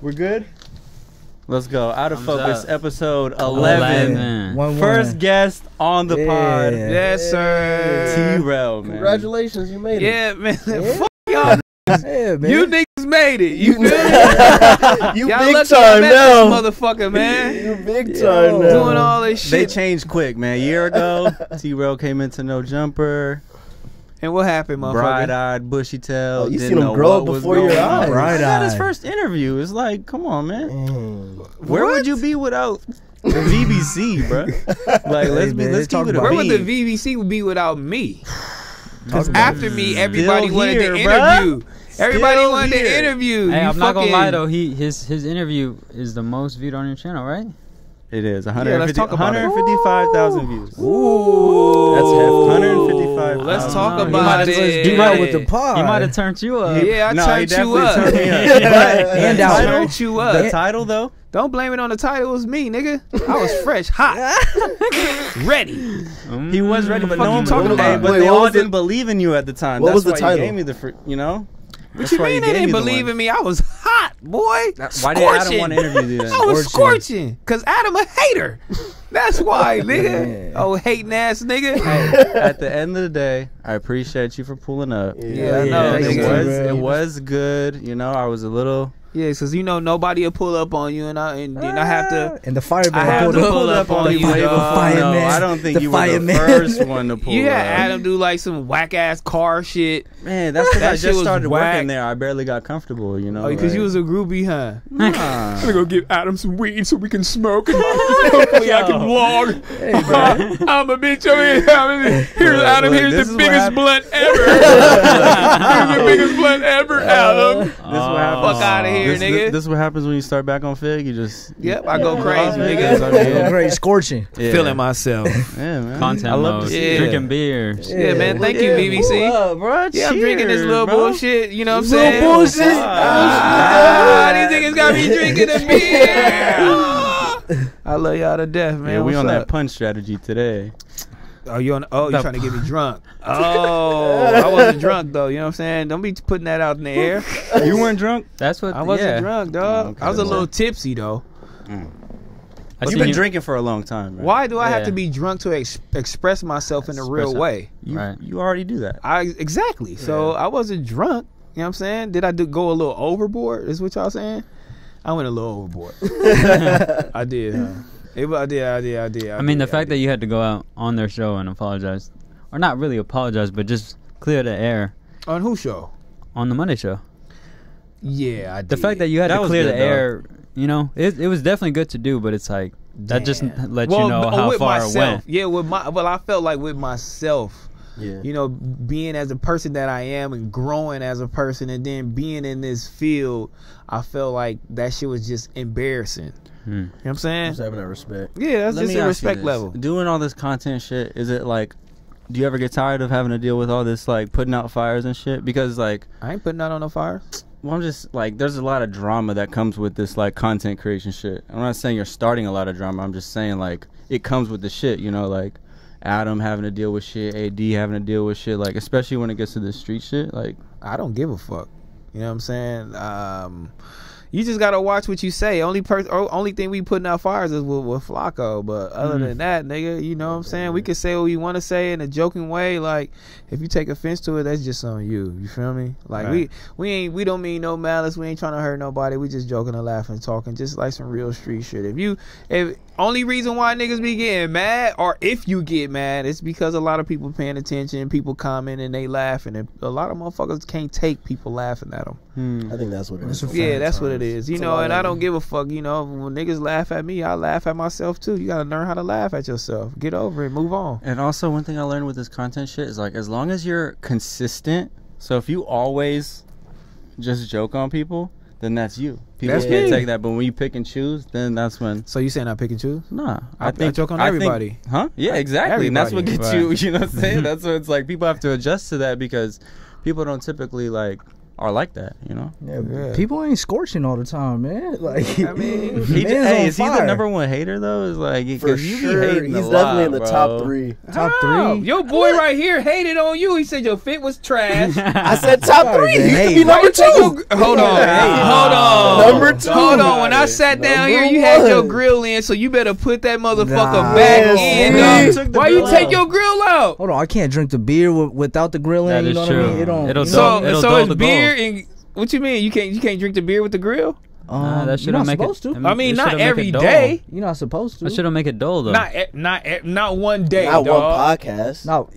We're good? Let's go. Out of Focus, up. episode 11. First guest on the pod. Yes, sir. T-Rell, man. Congratulations, you made it. Yeah, man. Fuck y'all. Yeah, man. You niggas made it. You feel me? You y'all big lucky time I met now. this motherfucker, man. You big time now. Doing all this They shit. changed quick, man. A year ago, T-Rell came into no jumper. And what happened, motherfucker? Bright-eyed, bushy-tailed. Oh, you didn't seen him know grow what was before your going on. eyes. I got his Bright-eyed. first interview. It's like, come on, man. Where What? would you be without the VBC, bro? Like, let's keep it a Where would the beat. VVC be without me? Because after me, everybody Still wanted here, to bruh. interview. Everybody Still wanted here. to interview. Hey, You I'm not gonna fucking- lie though. His interview is the most viewed on your channel, right? It is let's talk about it. 155,000 views. Ooh. That's hefty. 155,000. Let's talk He about might- it. Do that with the pod. He might have turned you up. Yeah, I No, he turned you definitely up. turned me up. And The out. title? Turned you up. The title, though? Don't blame it on the title. It was me, nigga. I was fresh, hot, ready. He was ready, but Fuck no you one talking believed about? But Wait, they what all was didn't believe in you at the time. What That's was the why title? you gave me the, you know? What That's you why mean you they gave didn't me the believe one. in me? I was hot, boy. Why did Adam want to interview you then? I was Scorching. scorching. Because Adam a hater. That's why, nigga. Oh, hating ass nigga. Hey, at the end of the day, I appreciate you for pulling up. Yeah, I know, it nigga. it was good. You know, I was a little. Yeah, because you know nobody will pull up on you, and then I have to. And the fireman I have pulled to up. pull up on the you, flavor dog. fireman. Fireman. I don't think The you were the fireman. first one to pull You up. had Adam do like some whack ass car shit. Man, that's because That I shit just was started whack. working there. I barely got comfortable, you know. Oh, because like- you was a groupie, huh? Nah. gonna go give Adam some weed so we can smoke. And hopefully I can vlog. I'm a bitch over here. Here's Look, Adam. look, Here's this the is what biggest happened. blunt ever. Here's the biggest blunt ever, Adam. This is what happens. Fuck outta here, nigga. This is what happens when you start back on Fig. You just Yep, I go Yeah, crazy, nigga. I mean, Great scorching. yeah. Feeling myself. Yeah, man. Content I love mode. to see Yeah. Drinking beers. Yeah, man. Thank you, Yeah, BBC. pull up, bro. Yeah, I'm drinking this Cheers, little bro. bullshit. You know what I'm Little saying? bullshit? These niggas got me drinking a beer. I love y'all to death, man. Yeah, we What's on that up? punch strategy today. Oh, you on? Oh, you trying to get me drunk? Oh, I wasn't drunk though. You know what I'm saying? Don't be putting that out in the air. You weren't drunk? That's what I wasn't yeah. drunk, dog. Oh, okay. I was a little tipsy though. I You've seen been you- drinking for a long time, right? Why do I have Yeah. to be drunk to express myself in a real Express it. way? You, you already do that. Exactly. So I wasn't drunk. You know what I'm saying? Did I go a little overboard? Is what y'all saying? I went a little overboard. I did. Huh? I did. I mean, the fact that you had to go out on their show and apologize, or not really apologize, but just clear the air on whose show? on the Monday show. Yeah, I did. The fact that you had That to was clear good, the though. air, you know, it was definitely good to do, but it's like that just let you know how with far myself. it went. Yeah, well, I felt like with myself. Yeah. You know, being as a person that I am and growing as a person, and then being in this field, I felt like that shit was just embarrassing. You know what I'm saying? Just having that respect. Yeah, that's Let just me a ask you respect this. level. Doing all this content shit, is it like, do you ever get tired of having to deal with all this, like, putting out fires and shit? Because, like, I ain't putting out on no fire. well, I'm just, like, there's a lot of drama that comes with this, like, content creation shit. I'm not saying you're starting a lot of drama. I'm just saying, like, it comes with the shit, you know, like, Adam having to deal with shit, AD having to deal with shit, like, especially when it gets to this street shit, like. I don't give a fuck. You know what I'm saying? You just gotta watch what you say. Only thing we putting out fires is with Flacco. But other than that, nigga, you know what I'm saying? We can say what we want to say in a joking way. Like, if you take offense to it, that's just on you. You feel me? Like, Right. we don't mean no malice. We ain't trying to hurt nobody. We just joking and laughing, talking, just like some real street shit. If only reason why niggas be getting mad, or if you get mad, it's because a lot of people paying attention, people comment and they laughing, and a lot of motherfuckers can't take people laughing at them. I think that's what it is. Yeah, that's what it is. You It's a know, lot and of I don't give a fuck. You know, when niggas laugh at me, I laugh at myself too. You gotta learn how to laugh at yourself. Get over it. Move on. And also, one thing I learned with this content shit is, like, as long as you're consistent, so if you always just joke on people, then that's you. People That's can't me. take that, but when you pick and choose, then that's when. So you saying I pick and choose? Nah, I joke on everybody. Huh? Yeah, exactly. And that's what Everybody. gets you. You know what I'm saying? That's what it's like. People have to adjust to that because people don't typically, like, are like that, you know. Yeah. People ain't scorching all the time, man. Like, I mean, man's Is he on the fire. number one hater though? Is like For you be sure, hating he's a definitely lot, in the bro. top 3. Top How? 3. Your boy right here hated on you. He said your fit was trash. I said top Sorry, 3. man. He could Hey, be number 2. Hold on. Hey. Hold on. Number 2. Hold on. When I sat down here, you had your grill in, so you better put that motherfucker Nah. back Yes, in. we Dog. Why you grill take out. your grill out? Hold on, I can't drink the beer without the grill in. That You is know what true. I mean? It don't. It'll you know, it'll So dull it's the beer goal. and what you mean? You can't drink the beer with the grill? That you're shouldn't not make supposed it. to. I mean, it not shouldn't make every it dull. day. You're not supposed to. That shouldn't make it dull though. Not one day. Not dog. one podcast. No,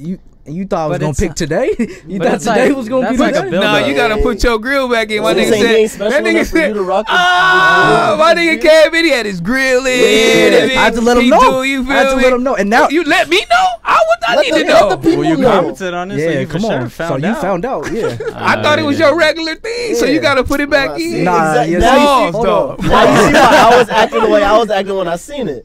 you thought I was But gonna it's- pick today? You but thought it's today like- was gonna be that's like the a day? build Nah, up. you gotta put your grill back in. My So nigga you saying he ain't said. special That nigga enough for you said. to rock the- Oh, my nigga Kelvin, he had his grill in. Yeah, and I had to let him he know. do, you I had to feel let me? him know. And now, You let me know? I would not Let need the- to let know. the people Well, you know. commented on it, so yeah, you for come sure on. found So you out. found out, yeah. I thought it was your regular thing, so you gotta put it back Nah, in. see, Nah, exact- yeah, now see, you Pause, see- hold dog. on. Now you see why I was acting the way I was acting when I seen it.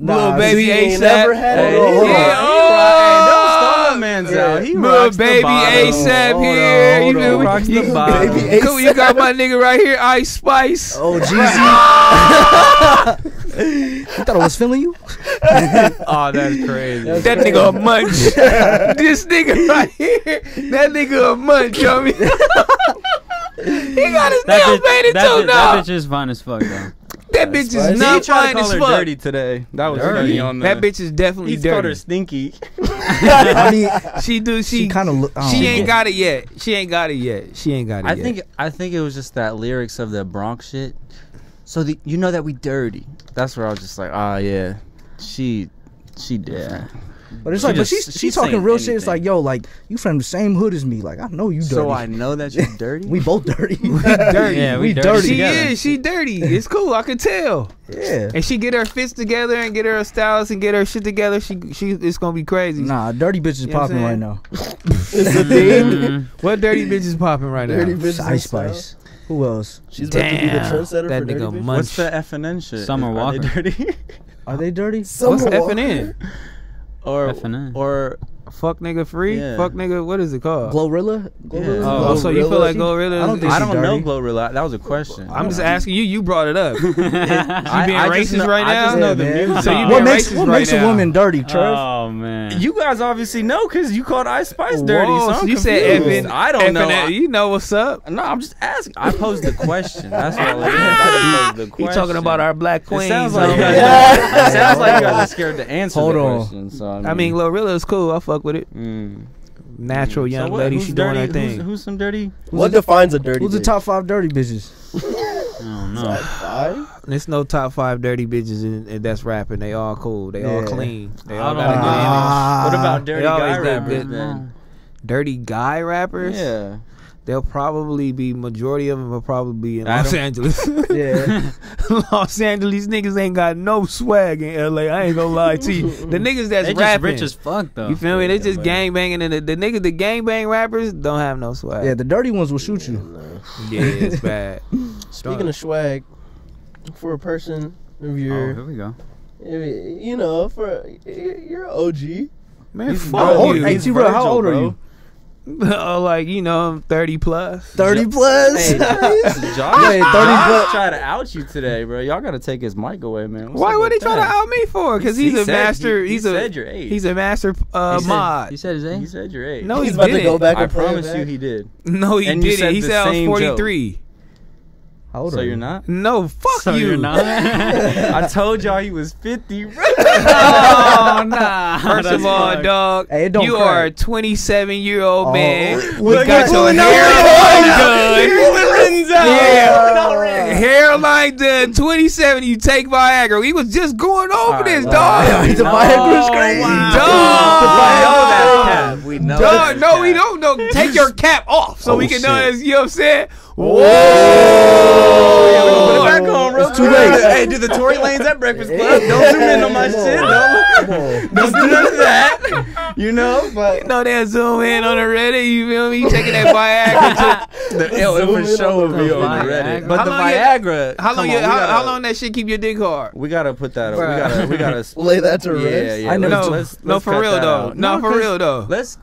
Little Nah, baby you ain't ASAP. never had it. Hold on, hold on. Yeah, Don't stall my man's out. He Little rocks the baby bottom. ASAP Hold on, here. hold You on. feel me? Rocks the You- bottom. Baby Cool, you got my nigga right here, Ice Spice. Oh, Jeezy. You thought I was feeling you? Oh, that's crazy. That nigga a munch. This nigga right here, that nigga a munch, you know what I mean? He got his nails painted too That now. bitch is fine as fuck though. That bitch Spice. is He not tried fine to as call her fuck. dirty today. That was Dirty? funny on the. That bitch is definitely He called her dirty. stinky. I mean, She do. she She kind of. She ain't got it yet. She ain't got it yet. She ain't got it yet. I think it was just that lyrics of the Bronx shit. So you know that we dirty. That's where I was just like, yeah, she did. But it's She like, but just- she's she's talking saying real shit. It's anything. like, yo, like you from the same hood as me. Like I know you dirty. So I know that you're dirty. we both dirty. Dirty. Yeah, we dirty. dirty. She together. is. She dirty. It's cool. I could tell. Yeah. And she get her fits together and get her styles and get her shit together. She it's gonna be crazy. Nah, dirty bitch is You know what I'm popping right saying? now. It's a thing. Mhm. What dirty bitch is popping right Dirty now? bitches. Ice Spice. Who else? She's about to be the Damn, trendsetter that for dirty nigga bitches. munch. What's the FNN shit? Summer Are they Walker. dirty? Are they dirty? What's Someone- FNN? or FNN. or Fuck nigga free? Yeah. Fuck nigga, what is it called? Glorilla? Yeah. Oh, so you feel like Glorilla? I don't think I she don't know dirty. Glorilla. That was a question. I'm just asking you. You brought it up. You being I just racist know- right I now? just know the Yeah, man. music. So you What being makes racist right a now. woman dirty, Trev? Oh man. You guys obviously know because you called Ice Spice dirty. Whoa, So I'm you confused. said Evan. I don't know. Evan, you know what's up? No, I'm just asking. I posed the question. That's what it is. I posed the He question. talking about our black It queens. sounds like you so- guys, it sounds like you guys are scared to answer Hold the on. question. So I mean, Glorilla is cool. I fuck with it. mm. Natural young So what, lady. who's She doing dirty? her thing. Who's some dirty? What defines a dirty Who's the bitch? top 5 dirty bitches? I don't know. Top 5? There's no top 5 dirty bitches that's rapping. They all cool. They all Yeah. clean. They I all don't got a know. good image. What about dirty They always guy did rappers good. then? Dirty guy rappers? Yeah. They'll probably be, majority of them will probably be in Adam? Los Angeles. Yeah. Los Angeles niggas ain't got no swag in LA. I ain't gonna lie to you. The niggas that's They just rapping. rich as fuck though. You feel me? They just but- gang banging, and the niggas, the gang bang rappers don't have no swag. Yeah, the dirty ones will shoot you. Yeah, it's bad. Speaking of swag, for a person of Oh, your, here we go. you know, you're an OG. Man, He's fuck old. you. Hey, T-Rell, how Virgil, old are bro. you? Oh, like, you know, I'm 30 plus. 30 plus? Hey, Josh, Wait, 30 Josh plus- tried to out you today, bro. Y'all gotta take his mic away, man. What's Why up would he with try to that? out me for? Because he's He a said- master. he He's said your age. He's a master mod. You said his age? He said your age. No, He's he about to didn't. go back I and play it promise you back. he did. No, he And you didn't. said He the said I was same 43. How old So are you're you? not? No, fuck So you. you're not? I told y'all he was 50. Oh, nah. First of all, fucked. dog, Hey, it don't you crack. are a 27-year-old Oh. man. Look We got at- your pulling out hairline Pulling done. out. Yeah, hairline done. 27. You take Viagra. We was just going over this, dog. The Viagra's crazy. Dog. We know Dog, that's no, cap. we don't know. Take your cap off so Oh, we can know shit. this. You know what I'm saying? Whoa! Put it back on, real It's too quick. late. Hey, do the Tory Lanes at Breakfast Club. Don't zoom in on my shit. Don't do none of that. You know, but You know that zoom in on the Reddit. You feel me? You taking that Viagra. it for sure will be on Viagra. Reddit. But How the long you- Viagra. How long? come You, on, we how gotta- long that shit keep your dick hard? We gotta put that up. Bruh. We gotta. Lay that to Yeah, rest. yeah. I never No, let's no, for cut real that though. out. No, for 'cause real though. Let's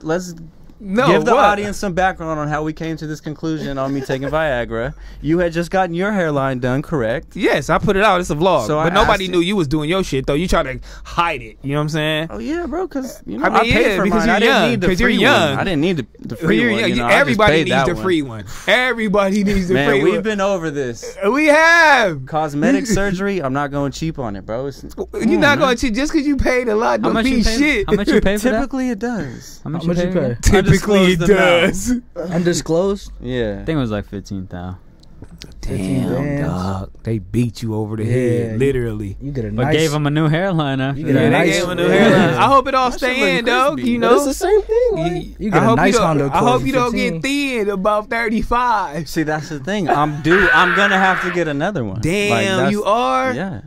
No, Give the what? audience some background on how we came to this conclusion on me taking Viagra. You had just gotten your hairline done, correct? Yes, I put it out. It's a vlog. So but I nobody asked knew you was doing your shit though. You try to hide it. You know what I'm saying? Oh yeah, bro. Because you know I mean, paid yeah, for because mine. I you're didn't young, need the 'cause you're free young. one. I didn't need the free You're one. young. You know, I just Everybody paid needs that the one. free one. Everybody needs the Man, free we've one. been over this. We have. Cosmetic surgery. I'm not going cheap on it, bro. You're not going to just because you paid a lot. How Don't much you mean pay? shit. How much you pay for that? Typically, it does. How much How much you pay? Typically, it Undisclosed amount. does. Undisclosed. Yeah. I think it was like 15,000. Damn, bands. dog. They beat you over the Yeah, head, literally. You get a But nice. gave him a new hairline after You get that. a Yeah, they nice- gave him a new yeah. hairline. I hope it all That shit stay look in, dog. crispy. You But know, it's the same thing. Like, You get I a hope nice you don't, Honda I Accord hope for you don't 15. get thin above 35. See, that's the thing. I'm gonna have to get another one. Damn, that's- you are. Yeah.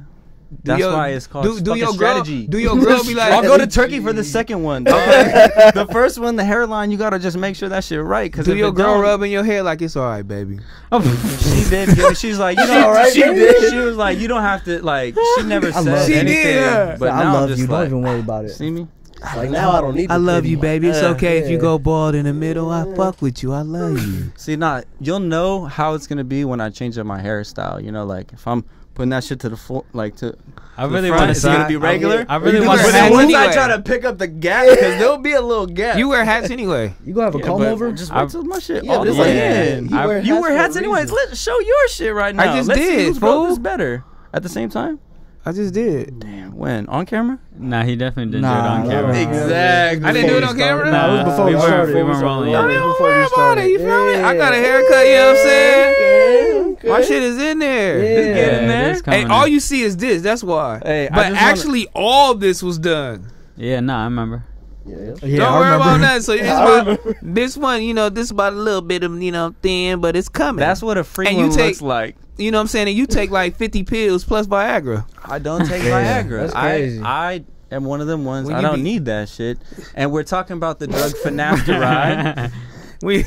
Do That's your- why it's called do fucking your girl, strategy. Do your girl be like? I'll go to Turkey for the second one. The first one, the hairline, you gotta just make sure that shit right. Cause Do if your it girl don't- rubbing your hair like it's all right, baby? She did give it. She's like, you know, all right, she baby? did. She was like, you don't have to like. She never I said love She anything. did, yeah. But I now love I'm just you. Don't like, even worry about it. see me? like now I don't need. I the love pretty you, one. baby. It's okay if you yeah. go bald in the middle. I fuck with you. I love you. See, you'll know how it's gonna be when I change up my hairstyle. You know, like if I'm putting that shit to the full, like to. I really front, want it's to gonna see. be regular. I really You want to wear But then hats see. once I anyway. try to pick up the gap, because there'll be a little gap. You wear hats anyway. You gonna have a Yeah, comb but over? Just I- wait till my shit Yeah, all but the it's way like, in. you wear You wear hats hats for a anyways. reason. Let's show your shit right now. just Let's see did, whose growth fool. is better at the same time. I just did. Damn, when on camera? Nah, he definitely didn't Nah, do it on that camera. was- Exactly. I didn't do it on camera? Nah, it was before we we weren't- started. we It was weren't rolling on- yet. it was Don't before worry we about started. it. You feel me? I got a Yeah. haircut. You know what I'm saying? Okay. My shit is in there. Yeah. It's getting it there. is coming Hey, all in. you see is this. That's why. Hey, I but just actually, all this was done. Yeah, nah, I remember. Yeah. Yeah, Don't I worry about remember. that. So this, I about, this one, you know, this about a little bit of, you know, thin, but it's coming. That's what a free And one you take- looks like. You know what I'm saying? And you take like 50 pills plus Viagra. I don't take Yeah, Viagra. that's crazy. I am one of them ones. When I you don't be- need that shit. And we're talking about the drug finasteride. We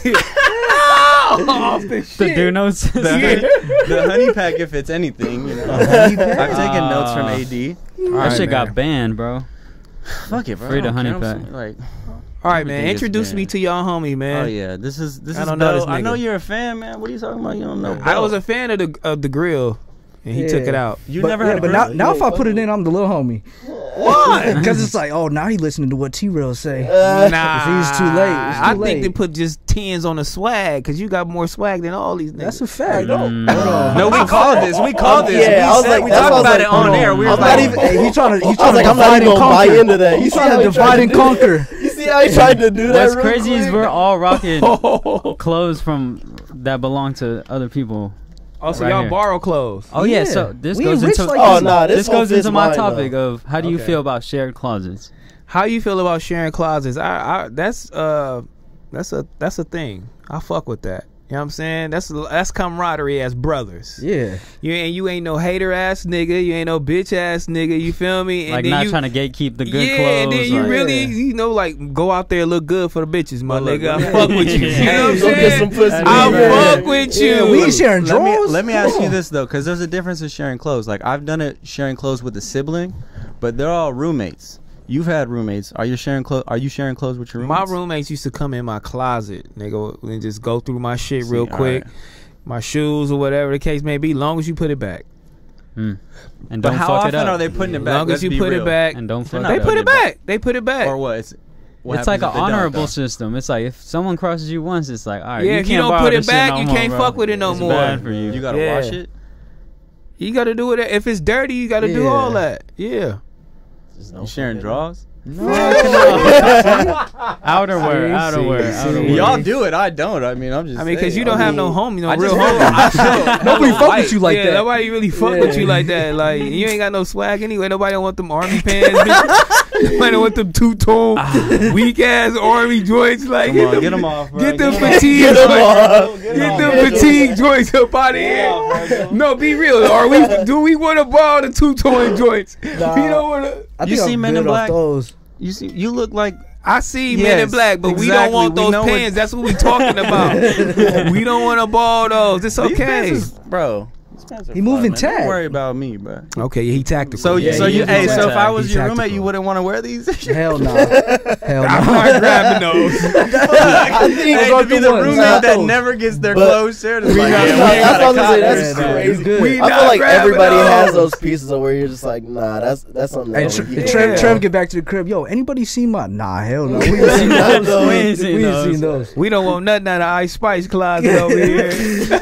off the The shit. do notes. The honey pack, if it's anything. You know. I've taken notes from AD. That right, shit man. got banned, bro. Fuck it, bro. Free I the don't honey care. I'm pack. saying, like, All right, man. Everything is Introduce me banned. to y'all homie, man. oh yeah, this is I don't know this I know nigga. you're a fan, man. What are you talking about? You don't know. I was a fan of the grill, and he took Yeah. it out. You But, never yeah, had a but grill? now if I put it in, I'm the little homie. Why? Because it's like, oh, now he listening to what T-Rell say. Nah, If he's too late, it's too I think late. they put just 10s on the swag because you got more swag than all these niggas. That's a fact. Mm. No, we called this. We called this. Yeah, I was like, we that's talked why I was about like, it on hold air. on. We I'm were not like, even- Hey, he's trying to I was like, I'm not divide even and gonna buy conquer. into that. You He's see trying how to he divide tried and to do- conquer. You see how he tried to do that? What's real crazy is quick? we're all rocking clothes from that belong to other people. Also, Right y'all here. borrow clothes. Oh yeah, Yeah. so this We goes rich into like Oh, this. nah, this this goes whole into fits my mine, topic though. of how do you Okay. feel about shared closets? How you feel about sharing closets? That's a thing. I fuck with that. You know what I'm saying? That's camaraderie as brothers. Yeah. You ain't no hater ass nigga. You ain't no bitch ass nigga. You feel me? And Like then not you, trying to gatekeep the good yeah, clothes. and then you like- really, like, go out there and look good for the bitches, my nigga. I fuck with you. You know what I'm Go get saying? some pussy. I Yeah. fuck with Yeah, you. we ain't sharing let me, drawers. let me ask Come you on. this though, because there's a difference in sharing clothes. Like I've done it sharing clothes with a sibling, but they're all roommates. You've had roommates. Are you sharing clothes? Are you sharing clothes with your My roommates? roommates used to come in my closet, nigga, and just go through my shit real See, quick. alright. My shoes or whatever the case may be, long as you put it back. Mm. And But don't how fuck it often up. are they putting it back? Long as Let's you be put real. it back. And don't fuck not They it putting put up. it back. They put it back. Or what? What It's like an happens if they don't, honorable though? system. It's like if someone crosses you once, it's like, all right, Yeah, you if you can't don't borrow put it this shit back, no you more, can't bro. fuck with it no It's more. bad for you. You gotta Yeah. wash it. You got to do it. If it's dirty, you got to do Yeah. all that. Yeah. You sharing drawers? Outerwear. Y'all do it. I don't. I mean, I'm just. I mean, because saying. you don't have no homie, no I real just homie. Nobody fuck with you like yeah, that. nobody really fuck with you like that. Like, you ain't got no swag anyway. Nobody don't want them army pants. Bitch. Nobody don't want them two-tone, weak-ass army joints. Like, Come on, get them off, bro. Get them Get 'em off. fatigue Get 'em joints. off. Get them fatigue joints up out of here. No, be real. Do we want to borrow the two-tone joints? Nah. We don't want to. I You think see I'm Men in good off Black? those. You see, you look like. I see Men in Yes, Black, but we don't exactly. want We those know pants. what- That's what we talking about. We don't want to ball those. It's These okay. pants is- bro. Spencer He moving fly, man. Don't tag. worry about me, bro. Okay, he tactical. So, Yeah, so he you, is hey, so if I tag. was He's your roommate, tactical. you wouldn't want to wear these. Hell no. Hell I'm no. not grabbing those. I think Hey, to be the roommate that never gets their clothes shared. It's like, That's yeah, what we I gotta was gonna say. cop That's this. Yeah, crazy. good. We I not feel like grabbing everybody has those. those pieces of where you're just like, nah, that's something. Hey, that only you Trev, can Trev do. get back to the crib. Yo, anybody seen my? Nah, hell no. We ain't seen those. We ain't seen We ain't those. seen those. We don't want nothing out of Ice Spice closet over here.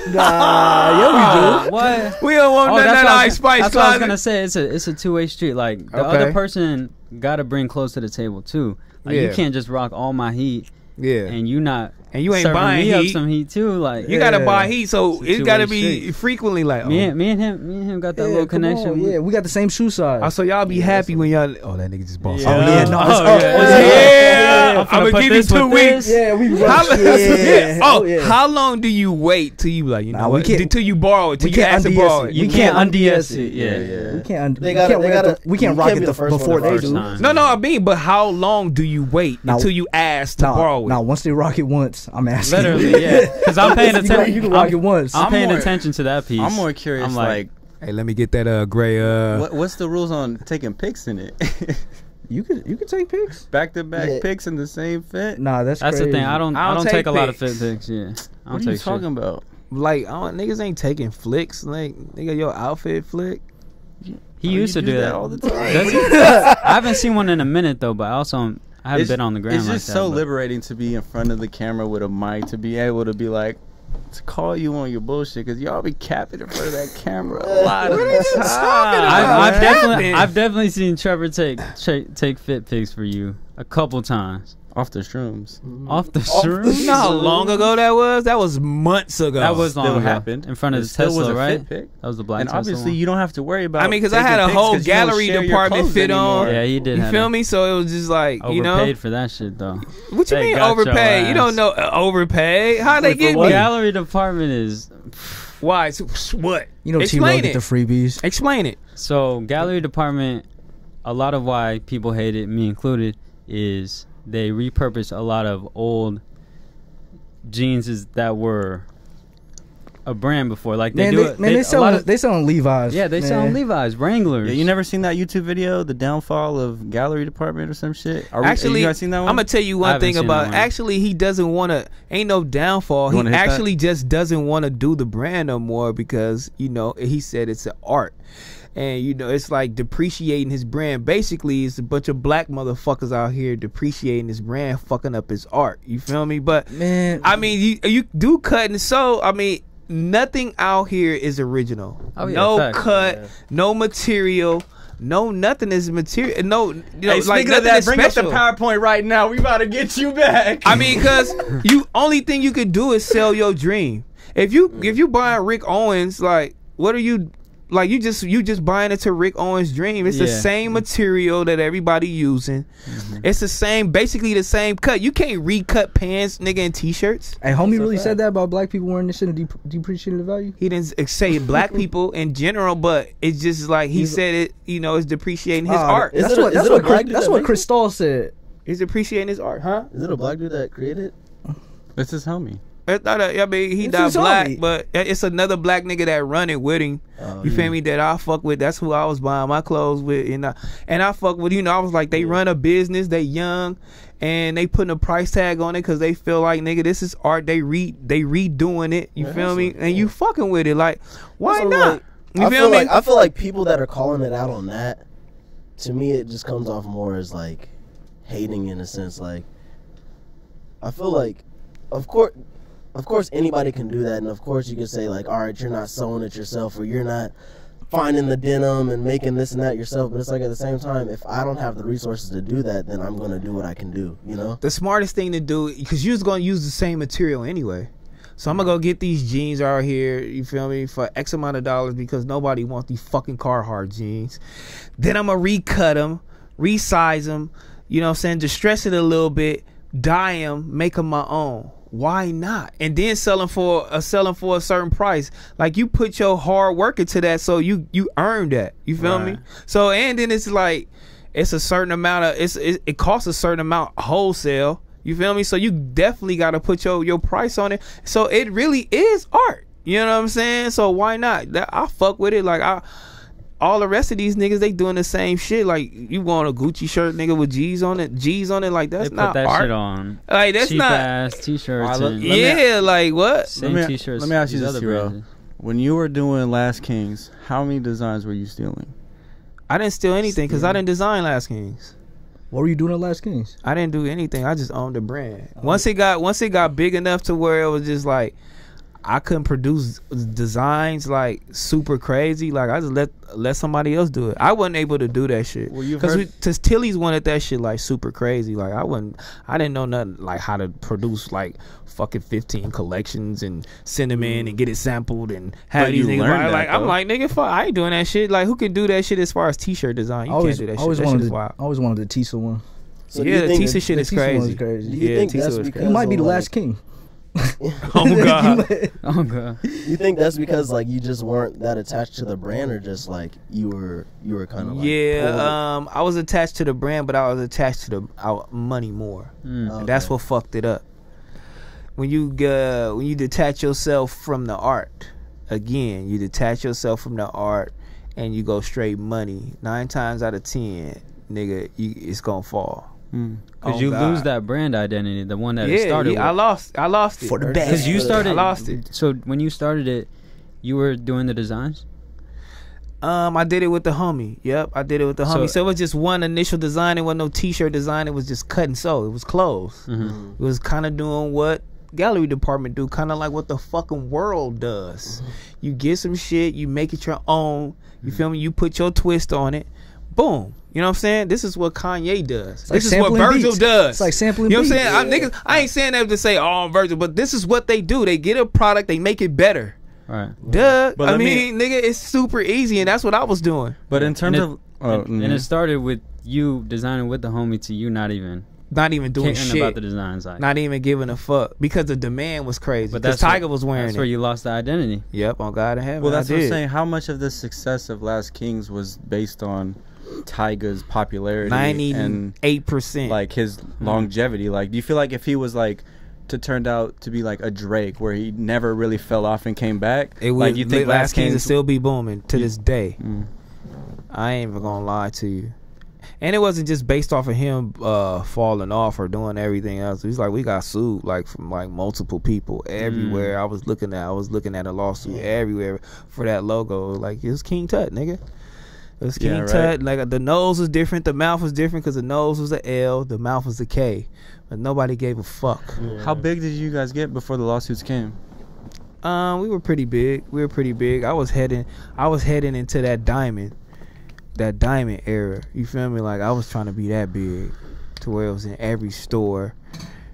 Nah, yeah, we do. What? We don't want Oh, nothing that's out what of I Ice was, Spice that's what I was closet. gonna say. It's a two-way street. Like the Okay. other person got to bring close to the table too. Like Yeah. you can't just rock all my heat Yeah. and you not And you ain't serving buying me up heat. some heat too. Like You gotta Yeah. buy heat, so It's a it gotta two-way be street. frequently like. me and him got that little come on, connection. yeah, we got the same shoe size. Oh, so y'all be happy when y'all. Oh, that nigga just bought. Yeah. something. Oh, yeah, no, it's- Oh, Yeah, I'm I'm finna gonna put give you this 2 with weeks. this. yeah, we How, rush. yeah. Oh, yeah. how long do you wait till you like, you Nah, know we what? can't- Till you borrow it, till we you can't ask to unds borrow it. it. You We can't can't unds unds it. Yeah. We can't. They we gotta- can't they rock it gotta- the- we can't you rock can't it be the first one before the they first do. time. No, I mean, but how long do you wait Now- until you ask to borrow it? Now, once they rock it once, I'm asking. Literally, yeah. Because I'm paying You can- attention. You can rock it once. I'm paying more- attention to that piece. I'm more curious, I'm like, Hey, let me get that gray. what's the rules on taking pics in it? You could take pics. Back to back Yeah. pics in the same fit. Nah, that's That's crazy. the thing. I don't take a lot of pics. fit pics. Yeah. I don't What are you take talking shit. about? Like, niggas ain't taking flicks. Like, nigga, your outfit flick. He Oh, used you to do do that that all the time. Does he? I haven't seen one in a minute though, but I haven't been on the ground It's like just that. so but- liberating to be in front of the camera with a mic, to be able to be like, to call you on your bullshit, because y'all be capping in front of that camera a lot of the time. I've definitely seen Trevor take fit pics for you a couple times Off the shrooms. off the Off the shrooms. You know how long ago that was? That was months ago. That was long Still ago. happened. In front of It the still was Tesla, a right? fit pic. That was the black And Tesla obviously, one. you don't have to worry about. I mean, because I taking had a pics whole 'cause you don't gallery share your department clothes fit on. anymore. Yeah, he did. You have feel it. me? So it was just like, you know. Overpaid for that shit though. What you They mean got your overpaid? You don't ass. know overpaid. How they get me? Gallery department is Why? What? You know, T-Rell Explain get the it. freebies. Explain it. so gallery department. A lot of why people hate it, me included, is they repurpose a lot of old jeans that were a brand before. Like they Man, do they, it. man, they a lot of- selling Levi's. Yeah, they sell man. Levi's, Wranglers. Yeah, you never seen that YouTube video, the downfall of Gallery Department or some shit? Actually, you guys seen that one? I'm gonna tell you I one haven't thing seen about. that one. Actually, he doesn't want to. Ain't no downfall. You He wanna hit that? actually just doesn't want to do the brand no more because he said it's an art, and it's like depreciating his brand. Basically, it's a bunch of black motherfuckers out here depreciating his brand, fucking up his art. You feel me? But Man, I mean, you do cut and sew. I mean, nothing out here is original. Oh, yeah, no facts. cut, no material, no nothing is material. No, Hey, like speaking of nothing that, is bring up the special. PowerPoint right now. We about to get you back. I mean, cause only thing you could do is sell your dream. If you buying Rick Owens, like, what are you? Like, you just buying into Rick Owens' dream. It's the Yeah. same material that everybody using. It's the same, basically the same cut. You can't recut pants, nigga, and t-shirts. hey, homie really said that about black people wearing this shit and depreciating the value. He didn't say black people in general, but it's just like he said it. It's depreciating his art. Is That's it a- what is that's it a what black Chris, dude that's that what makes Chris Stahl said. He's depreciating his art, huh? Is it a black dude that created it? It's his homie. I mean, he It's not his black, homie. but it's another black nigga that run it with him. You feel me? That I fuck with. That's who I was buying my clothes with, and I fuck with. I was like, they run a business. They young, and they putting a price tag on it because they feel like, nigga, this is art. They redoing it. You feel me? And you fucking with it. Like, why That's what I'm not? like. You I feel feel me? like I feel like people that are calling it out on that, to me, it just comes off more as like hating in a sense. Like, I feel like, of course, anybody can do that, and of course, you can say like, all right, you're not sewing it yourself, or you're not finding the denim and making this and that yourself. But it's like, at the same time, if I don't have the resources to do that, then I'm gonna do what I can do. The smartest thing to do, because you're gonna use the same material anyway. So I'm gonna go get these jeans out here, you feel me, for X amount of dollars because nobody wants these fucking Carhartt jeans. Then I'm gonna recut them, resize them, you know what I'm saying, distress it a little bit, dye them, make them my own. Why not? And then selling for a certain price. Like, you put your hard work into that, so you earn that. You feel me? So, and then it's like, it's a certain amount of it costs a certain amount wholesale. You feel me? So you definitely got to put your price on it. So it really is art. You know what I'm saying? So why not? I fuck with it. Like all the rest of these niggas, they doing the same shit. Like you want a Gucci shirt, nigga, with G's on it. Like that's they not put that art. shit on. Like that's cheap not ass t-shirts. like what? Same t-shirts. Let me ask you these this, other T-Rell. brands. When you were doing Last Kings, how many designs were you stealing? I didn't steal anything because I didn't design Last Kings. What were you doing at Last Kings? I didn't do anything. I just owned the brand. Once it got big enough to where it was just like I couldn't produce designs like super crazy. Like I just let somebody else do it. I wasn't able to do that shit because Tilly's wanted that shit like super crazy. Like I didn't know nothing like how to produce like fucking 15 collections and send them in and get it sampled and have these niggas like I'm like nigga fuck I ain't doing that shit. Like who can do that shit as far as t-shirt design? You can't do that shit. I always wanted the Tisa one. So yeah, the Tisa shit is crazy. Do you think that's because You might be the last king. Oh god. Oh god. You think that's because like you just weren't that attached to the brand, or just like you were kind of like I was attached to the brand, but I was attached to our money more. And that's what fucked it up. When you detach yourself from the art, again, you detach yourself from the art and you go straight money. 9 times out of 10, nigga, it's gonna fall. Because you lose that brand identity, the one that it started with. I lost it. For the best. Because you started, I lost it. So when you started it, you were doing the designs? I did it with the homie. Yep, I did it with the homie. So it was just one initial design. It wasn't no t-shirt design. It was just cut and sew. It was clothes. It was kind of doing what gallery department do, kind of like what the fucking world does. You get some shit, you make it your own. You feel me? You put your twist on it. Boom. You know what I'm saying? This is what Kanye does. This is what Virgil does. It's like sampling. You know what I'm saying? I ain't saying that to say, oh, I'm Virgil, but this is what they do. They get a product, they make it better. Right. Duh. But I mean, nigga, it's super easy, and that's what I was doing. But in terms of... and it started with you designing with the homie to you not even doing shit about the designs, like not even giving a fuck because the demand was crazy. But because Tyga was wearing that's it. where you lost the identity. Yep, on God in heaven. Well, that's what I'm saying. How much of the success of Last Kings was based on Tyga's popularity 98%, like his longevity? Like, do you feel like if he was like to turned out to be like a Drake, where he never really fell off and came back, it would, like you think Last Kings would still be booming to this day? I ain't even gonna lie to you. And it wasn't just based off of him falling off or doing everything else. He's like, we got sued like from like multiple people everywhere. I was looking at a lawsuit everywhere for that logo. Like, it was King Tut, nigga. It was King Tut. Like, the nose was different, the mouth was different because the nose was the L, the mouth was the K. But nobody gave a fuck. How big did you guys get before the lawsuits came? We were pretty big. I was heading into that diamond era. You feel me? Like, I was trying to be that big to where it was in every store.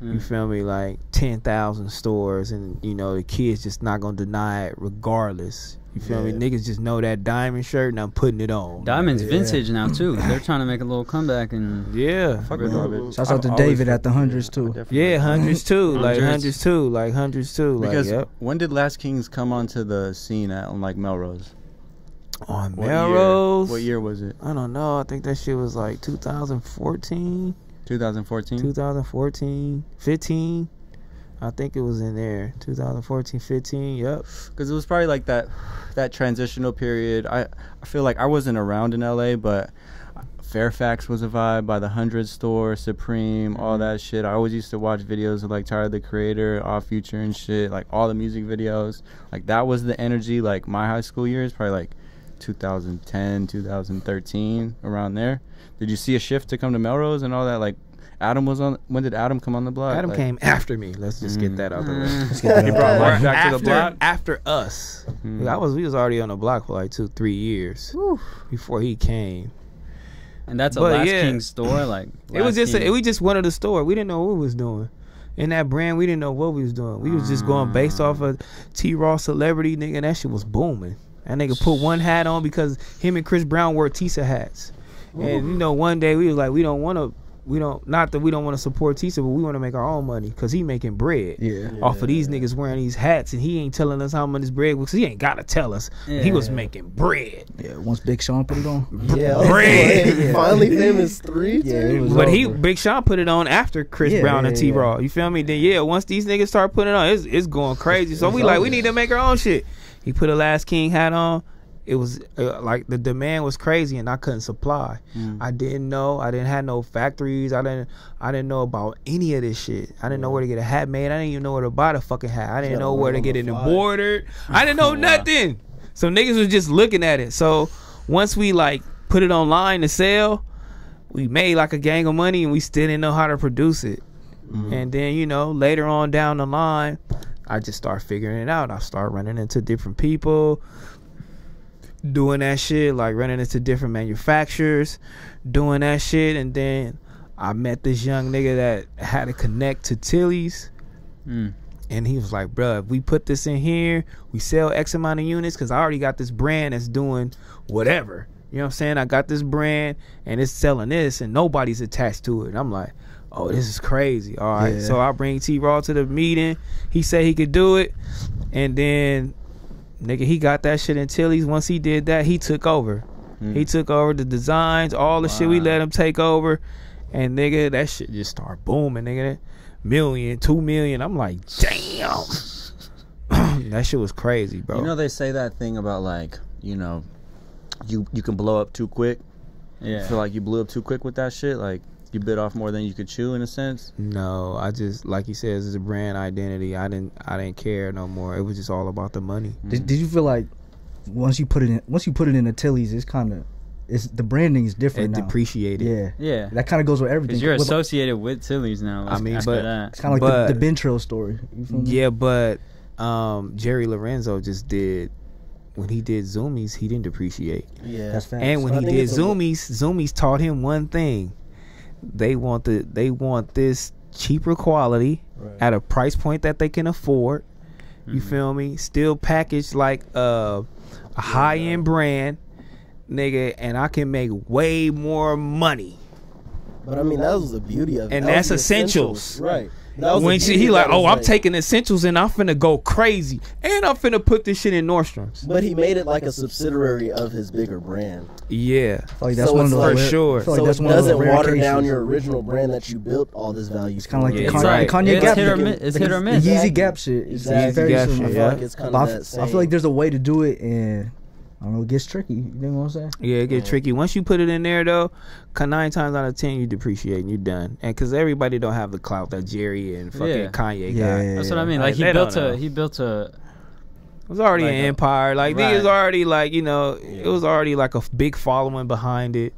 You feel me? Like 10,000 stores, and you know the kids just not gonna deny it regardless. You feel me? Niggas just know that diamond shirt, and I'm putting it on. Diamond's vintage now too. They're trying to make a little comeback, and fuck with garbage. Shouts out to David at the hundreds too. Yeah, hundreds too. Like hundreds too. Because like, when did Last Kings come onto the scene on like Melrose? On Melrose? What year was it? I don't know. I think that shit was like 2014. 2014? 2014. 15. I think it was in there. 2014, 15. Yep. Because it was probably like that transitional period. I feel like I wasn't around in LA, but Fairfax was a vibe by the 100 store, Supreme, all that shit. I always used to watch videos of like Tyler the Creator, Off Future and shit, like all the music videos. Like, that was the energy. Like, my high school years, probably like 2010, 2013, around there. Did you see a shift to come to Melrose and all that? Like, Adam was on. When did Adam come on the block? Adam came after me. Let's just get that out the way. He brought life back to the block after us. We was already on the block for like 2-3 years before he came. And that's a Last King store. Like, it was just we just wanted a store. We didn't know what we was doing. In that brand, we didn't know what we was doing. We was just going based off of T-Rell celebrity, nigga. And that shit was booming. That nigga put one hat on because him and Chris Brown wore Tisa hats. And you know, one day we was like, we don't want to not that we don't want to support Tisa, but we want to make our own money because he making bread off of these niggas wearing these hats, and he ain't telling us how much his bread was. He ain't gotta tell us. He was making bread. Yeah, once Big Sean put it on. Bread. Finally famous 3. But Big Sean put it on after Chris Brown and T-Rell. You feel me? Then once these niggas start putting it on, it's going crazy. So we need to make our own shit. He put a Last King hat on. It was like the demand was crazy and I couldn't supply. I didn't know. I didn't have no factories. I didn't know about any of this shit. I didn't know where to get a hat made. I didn't even know where to buy the fucking hat. I didn't know where to get it embroidered. I didn't know nothing. So niggas was just looking at it. So once we like put it online to sell, we made like a gang of money and we still didn't know how to produce it. And then, you know, later on down the line, I just start figuring it out. I start running into different people, doing that shit, like running into different manufacturers, doing that shit. And then I met this young nigga that had to connect to Tilly's. And he was like, bruh, if we put this in here, we sell X amount of units, because I already got this brand that's doing whatever. You know what I'm saying? I got this brand and it's selling this and nobody's attached to it. And I'm like, oh, this is crazy. All right. So I bring T-Rell to the meeting. He said he could do it. And then nigga, he got that shit in Tilly's. Once he did that, he took over. He took over the designs, all the shit we let him take over. And nigga, that shit just started booming, nigga. 1 million, 2 million. I'm like, damn. That shit was crazy, bro. You know, they say that thing about like, you know, you can blow up too quick. I feel like you blew up too quick with that shit. Like, you bit off more than you could chew in a sense. No, I just, like you said, it's a brand identity. I didn't care no more. It was just all about the money. Did you feel like once you put it in the Tilly's, it's the branding is different now. Depreciated. Yeah. That kind of goes with everything. Because you're associated with Tilly's now. I mean, but it's kind of like the Ben Trill story. You feel me? Yeah, but Jerry Lorenzo just did, when he did Zoomies, he didn't depreciate. Yeah, that's facts. And when he did Zoomies taught him one thing. They want this cheaper quality at a price point that they can afford. You feel me? Still packaged like a high-end brand, nigga, and I can make way more money. But I mean, that was the beauty of it. And that's essentials. Right. When he like, oh, I'm taking essentials and I'm finna go crazy. And I'm finna put this shit in Nordstrom's. But he made it like a subsidiary of his bigger brand. Yeah. Like that's one of the for sure. So it doesn't water down your original brand that you built all this value. It's kind of like the right. Kanye Gap. It's hit or miss. The Yeezy Gap shit. It's very Gap similar. shit, I feel like it's kind of that same. I feel like there's a way to do it, and I don't know, it gets tricky. You know what I'm saying? Yeah, it gets tricky. Once you put it in there, though, 9 times out of 10, you depreciate and you're done. And because everybody don't have the clout that Jerry and fucking Kanye got. That's what I mean. Like, he built a. It was already like an empire. Like, right. niggas already, like, you know, it was already like a big following behind it.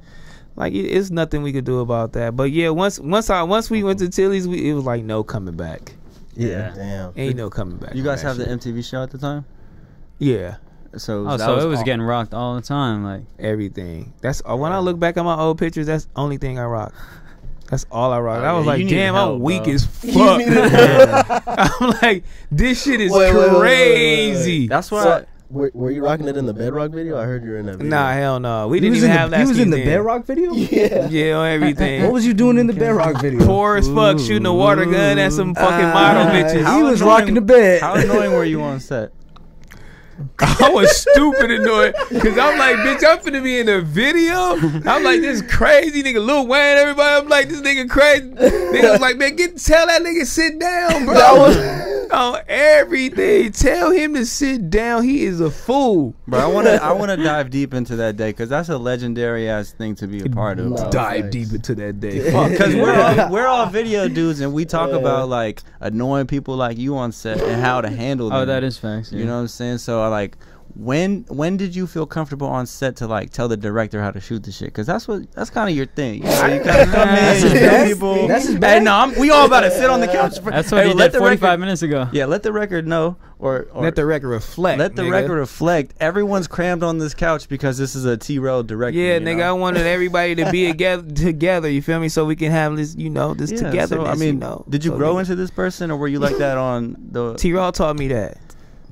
Like, it's nothing we could do about that. But yeah, once we went to Tilly's, it was like no coming back. Yeah. Damn. Ain't no coming back. You guys have the MTV show at the time? Yeah. So it was getting rocked all the time, like everything. That's when I look back at my old pictures. That's the only thing I rock. That's all I rock. I was like, damn, I'm weak as fuck. I'm like, this shit is crazy. That's why. Were you rocking it in the Bedrock video? I heard you were in that video. Nah, hell no. We didn't even have that. He was in the Bedrock video? Yeah, on everything. What was you doing in the Bedrock video? Poor as fuck, shooting a water gun at some fucking model bitches. He was rocking the bed. How annoying were you on set? I was stupid annoyed because I'm like, bitch, I'm finna be in a video. I'm like, this crazy nigga, Lil Wayne, everybody. I'm like, this nigga crazy. Nigga was like, man, tell that nigga sit down, bro. On everything, tell him to sit down. He is a fool, bro. I wanna dive deep into that day because that's a legendary ass thing to be a part of. Dive deep into that day, because we're all video dudes and we talk about like annoying people like you on set and how to handle them. Oh, that is facts. You know what I'm saying? So like, when did you feel comfortable on set to like tell the director how to shoot the shit? Because that's kind of your thing. You know, you kind of come in, you tell people. That's his bad. Hey, no, we all about to sit on the couch. That's what he did 45 minutes ago. Yeah, let the record know, or let the record reflect. Let the record reflect. Everyone's crammed on this couch because this is a T-Rell director. Yeah, nigga, I wanted everybody to be together. You feel me? So we can have this, this together. So, I mean, did you grow into this person, or were you like that on the? T-Rell taught me that.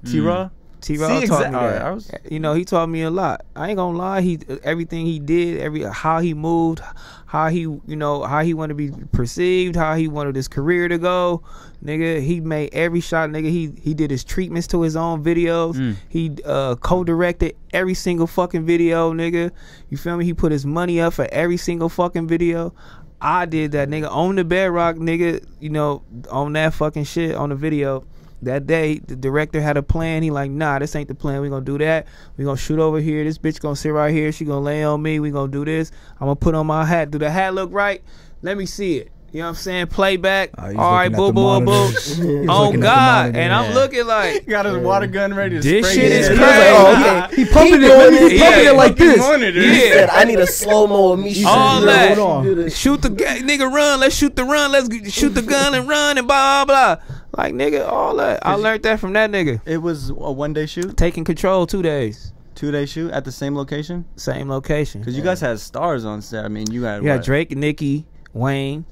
T-Rell. T-Rell taught me that. Alright, I was- You know, he taught me a lot. I ain't gonna lie. Everything he did, how he moved, how he wanted to be perceived, how he wanted his career to go. Nigga, he made every shot. Nigga, he did his treatments to his own videos. He co-directed every single fucking video. Nigga, you feel me? He put his money up for every single fucking video. I did that, nigga, on the Bedrock, nigga. You know, on that fucking shit on the video. That day, the director had a plan. He like, nah, this ain't the plan. We gonna do that. We gonna shoot over here. This bitch gonna sit right here. She gonna lay on me. We gonna do this. I'm gonna put on my hat. Do the hat look right? Let me see it. You know what I'm saying? Playback. All right, boo, boo, boo. Oh God! And I'm looking like, got his water gun ready to this spray shit it. is He crazy. was like, Oh, okay. He pumping it. He pumping it like this. He said, I need a slow mo of me. All shooting that. the- Shoot the nigga, run. Let's shoot the run. Let's shoot the gun and run and blah blah blah. Like, nigga, all that. I learned that from that nigga. It was a 1-day shoot, Taking control 2 days. 2-day shoot at the same location. Same location. Because you guys had stars on set. I mean, you had You got what? Drake, Nicki, Wayne,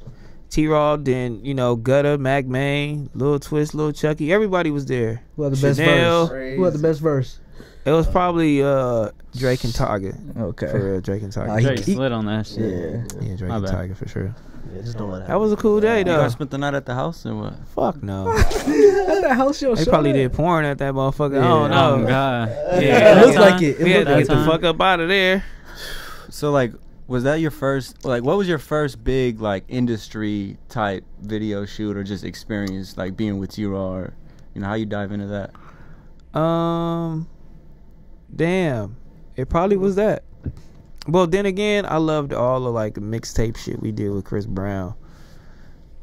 T-Rell, then, you know, Gutter, Mac Main, Lil Twist, Lil Chucky. Everybody was there. Who had the best Chanel. verse? Who had the best verse? It was probably Drake and Tyga. Okay. For real, Drake and Tyga. Nah, he- Drake slid on that shit. Yeah. Yeah, Drake My and bad. Tyga for sure. Yeah, just don't let it That was a cool day, You though. guys spent the night at the house or what? Fuck no. At the house show. They probably did porn at that motherfucker. I Oh don't know. God. Yeah, It looked like it. We had to that get the time. fuck up out of there. So like, was that your first? Like, what was your first big like industry type video shoot or just experience like being with T-Rell or you know how you dive into that? Damn. It probably was that. Well, then again, I loved all the like mixtape shit we did with Chris Brown.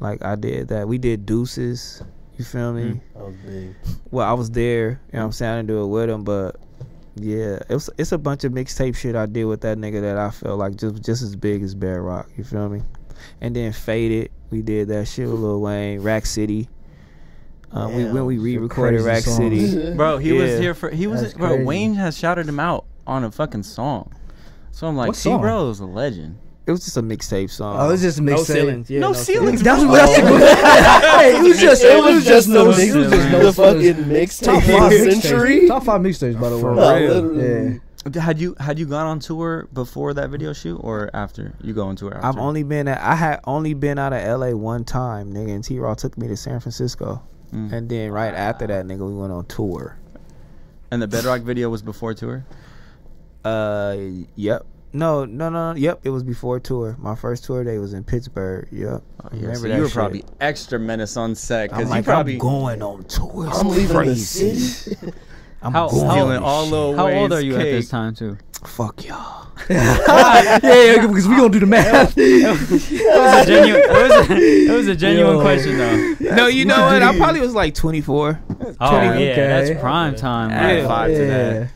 Like, I did that. We did Deuces. You feel me? That was big. Well, I was there. You know what I'm saying? I didn't do it with him, but yeah, it's a bunch of mixtape shit I did with that nigga that I felt like just as big as Bedrock. You feel me? And then Faded, we did that shit with Lil Wayne, Rack City. When we re-recorded crazy Rack songs. City. Bro, he was Yeah. here for That's bro. crazy. Wayne has shouted him out on a fucking song. So I'm like, What song? T-Rell is a legend. It was just a mixtape song. Oh, it was just a No mixtape. ceilings. Yeah, No ceilings. That's what hey, it was just It was just no the it was just no the fucking top mixtape 5 century. mixtapes. Top 5 mixtapes, by the way. For No, real. literally. Yeah. Had you gone on tour before that video shoot or after you go on tour? After? I had only been out of LA one time, nigga, and T-Rell took me to San Francisco. And then right after that, nigga, we went on tour. And the Bedrock video was before tour. Yep. No. Yep, it was before tour. My first tour day was in Pittsburgh. Yep. Oh, yeah, Remember so that you were shit. probably extra menace on set I'm because like, you probably I'm going on tour. It's I'm leaving crazy. the city. I'm How- going. how- feeling all Lil How old Wayne's are you at this cake. time too? Fuck y'all. yeah, because we gonna do the math. It was a genuine question though. No, you know what? I probably was like 24. Oh yeah, okay. that's prime time. Add bro. 5 to that.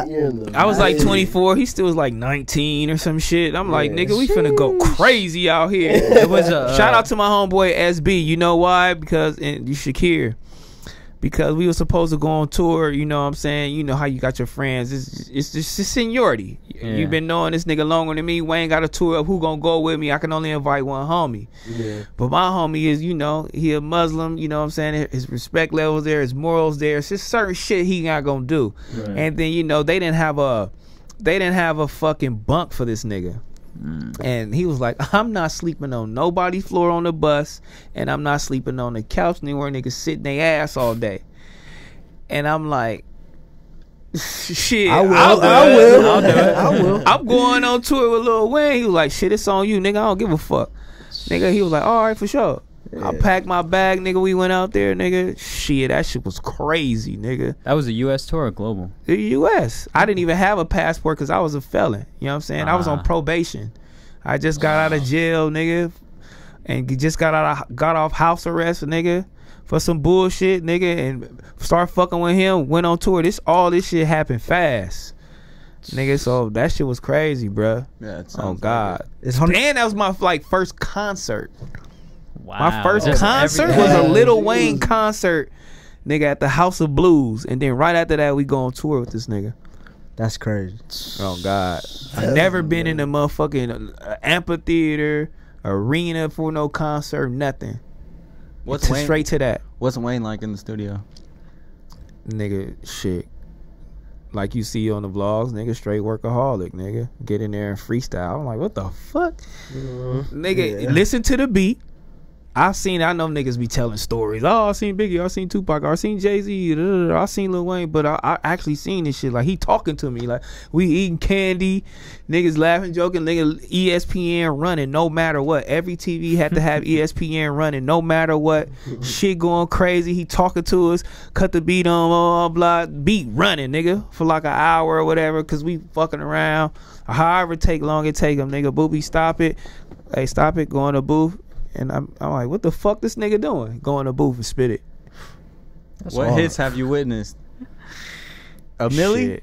You're in the I was like 24. He still was like 19 or some shit. I'm like, nigga, we finna go crazy out here. It was a Shout out to my homeboy SB. You know why? Because, and you should hear. Because we were supposed to go on tour, you know what I'm saying? You know how you got your friends. It's just seniority. Yeah. You've been knowing this nigga longer than me. Wayne got a tour up. Who gonna go with me? I can only invite one homie. Yeah. But my homie is, you know, he a Muslim. You know what I'm saying? His respect levels there. His morals there. It's just certain shit he not gonna do. Right. And then, you know, they didn't have a fucking bunk for this nigga. And he was like, I'm not sleeping on nobody's floor on the bus, and I'm not sleeping on the couch anywhere niggas sitting their ass all day. And I'm like, shit, I will. I'll do it. I will. I'm going on tour with Lil Wayne. He was like, shit, it's on you, nigga. I don't give a fuck. Nigga, he was like, all right, for sure. I packed my bag, nigga. We went out there, nigga. Shit, that shit was crazy, nigga. That was a U.S. tour or global? The U.S. I didn't even have a passport because I was a felon. You know what I'm saying? I was on probation. I just got out of jail, nigga, and just got off house arrest, nigga, for some bullshit, nigga, and start fucking with him. Went on tour. All this shit happened fast, nigga. So that shit was crazy, bruh. Yeah, it Oh sounds God. It's 100. And that was my first concert. Wow. My first Just concert everything. was a Lil Wayne concert, nigga, at the House of Blues. And then right after that, we go on tour with this nigga. That's crazy. Oh God, I never been in a motherfucking amphitheater, arena for no concert, nothing. What's Wayne? Straight to that. What's Wayne like in the studio? nigga, shit. Like you see on the vlogs, nigga, straight workaholic, nigga. Get in there and freestyle. I'm like, what the fuck? Nigga, listen to the beat. I know niggas be telling stories. Oh, I seen Biggie, I seen Tupac, I seen Jay-Z, I seen Lil Wayne, but I actually seen this shit. Like, he talking to me. Like, we eating candy, niggas laughing, joking, nigga, ESPN running no matter what. Every TV had to have ESPN running no matter what. Shit going crazy. He talking to us, cut the beat on, blah, blah, blah, beat running, nigga, for like an hour or whatever, because we fucking around. However long it take him, nigga. Booby, stop it. Hey, stop it. Go in the booth. And I'm like, what the fuck this nigga doing? Go in the booth and spit it. What hits have you witnessed? A milli?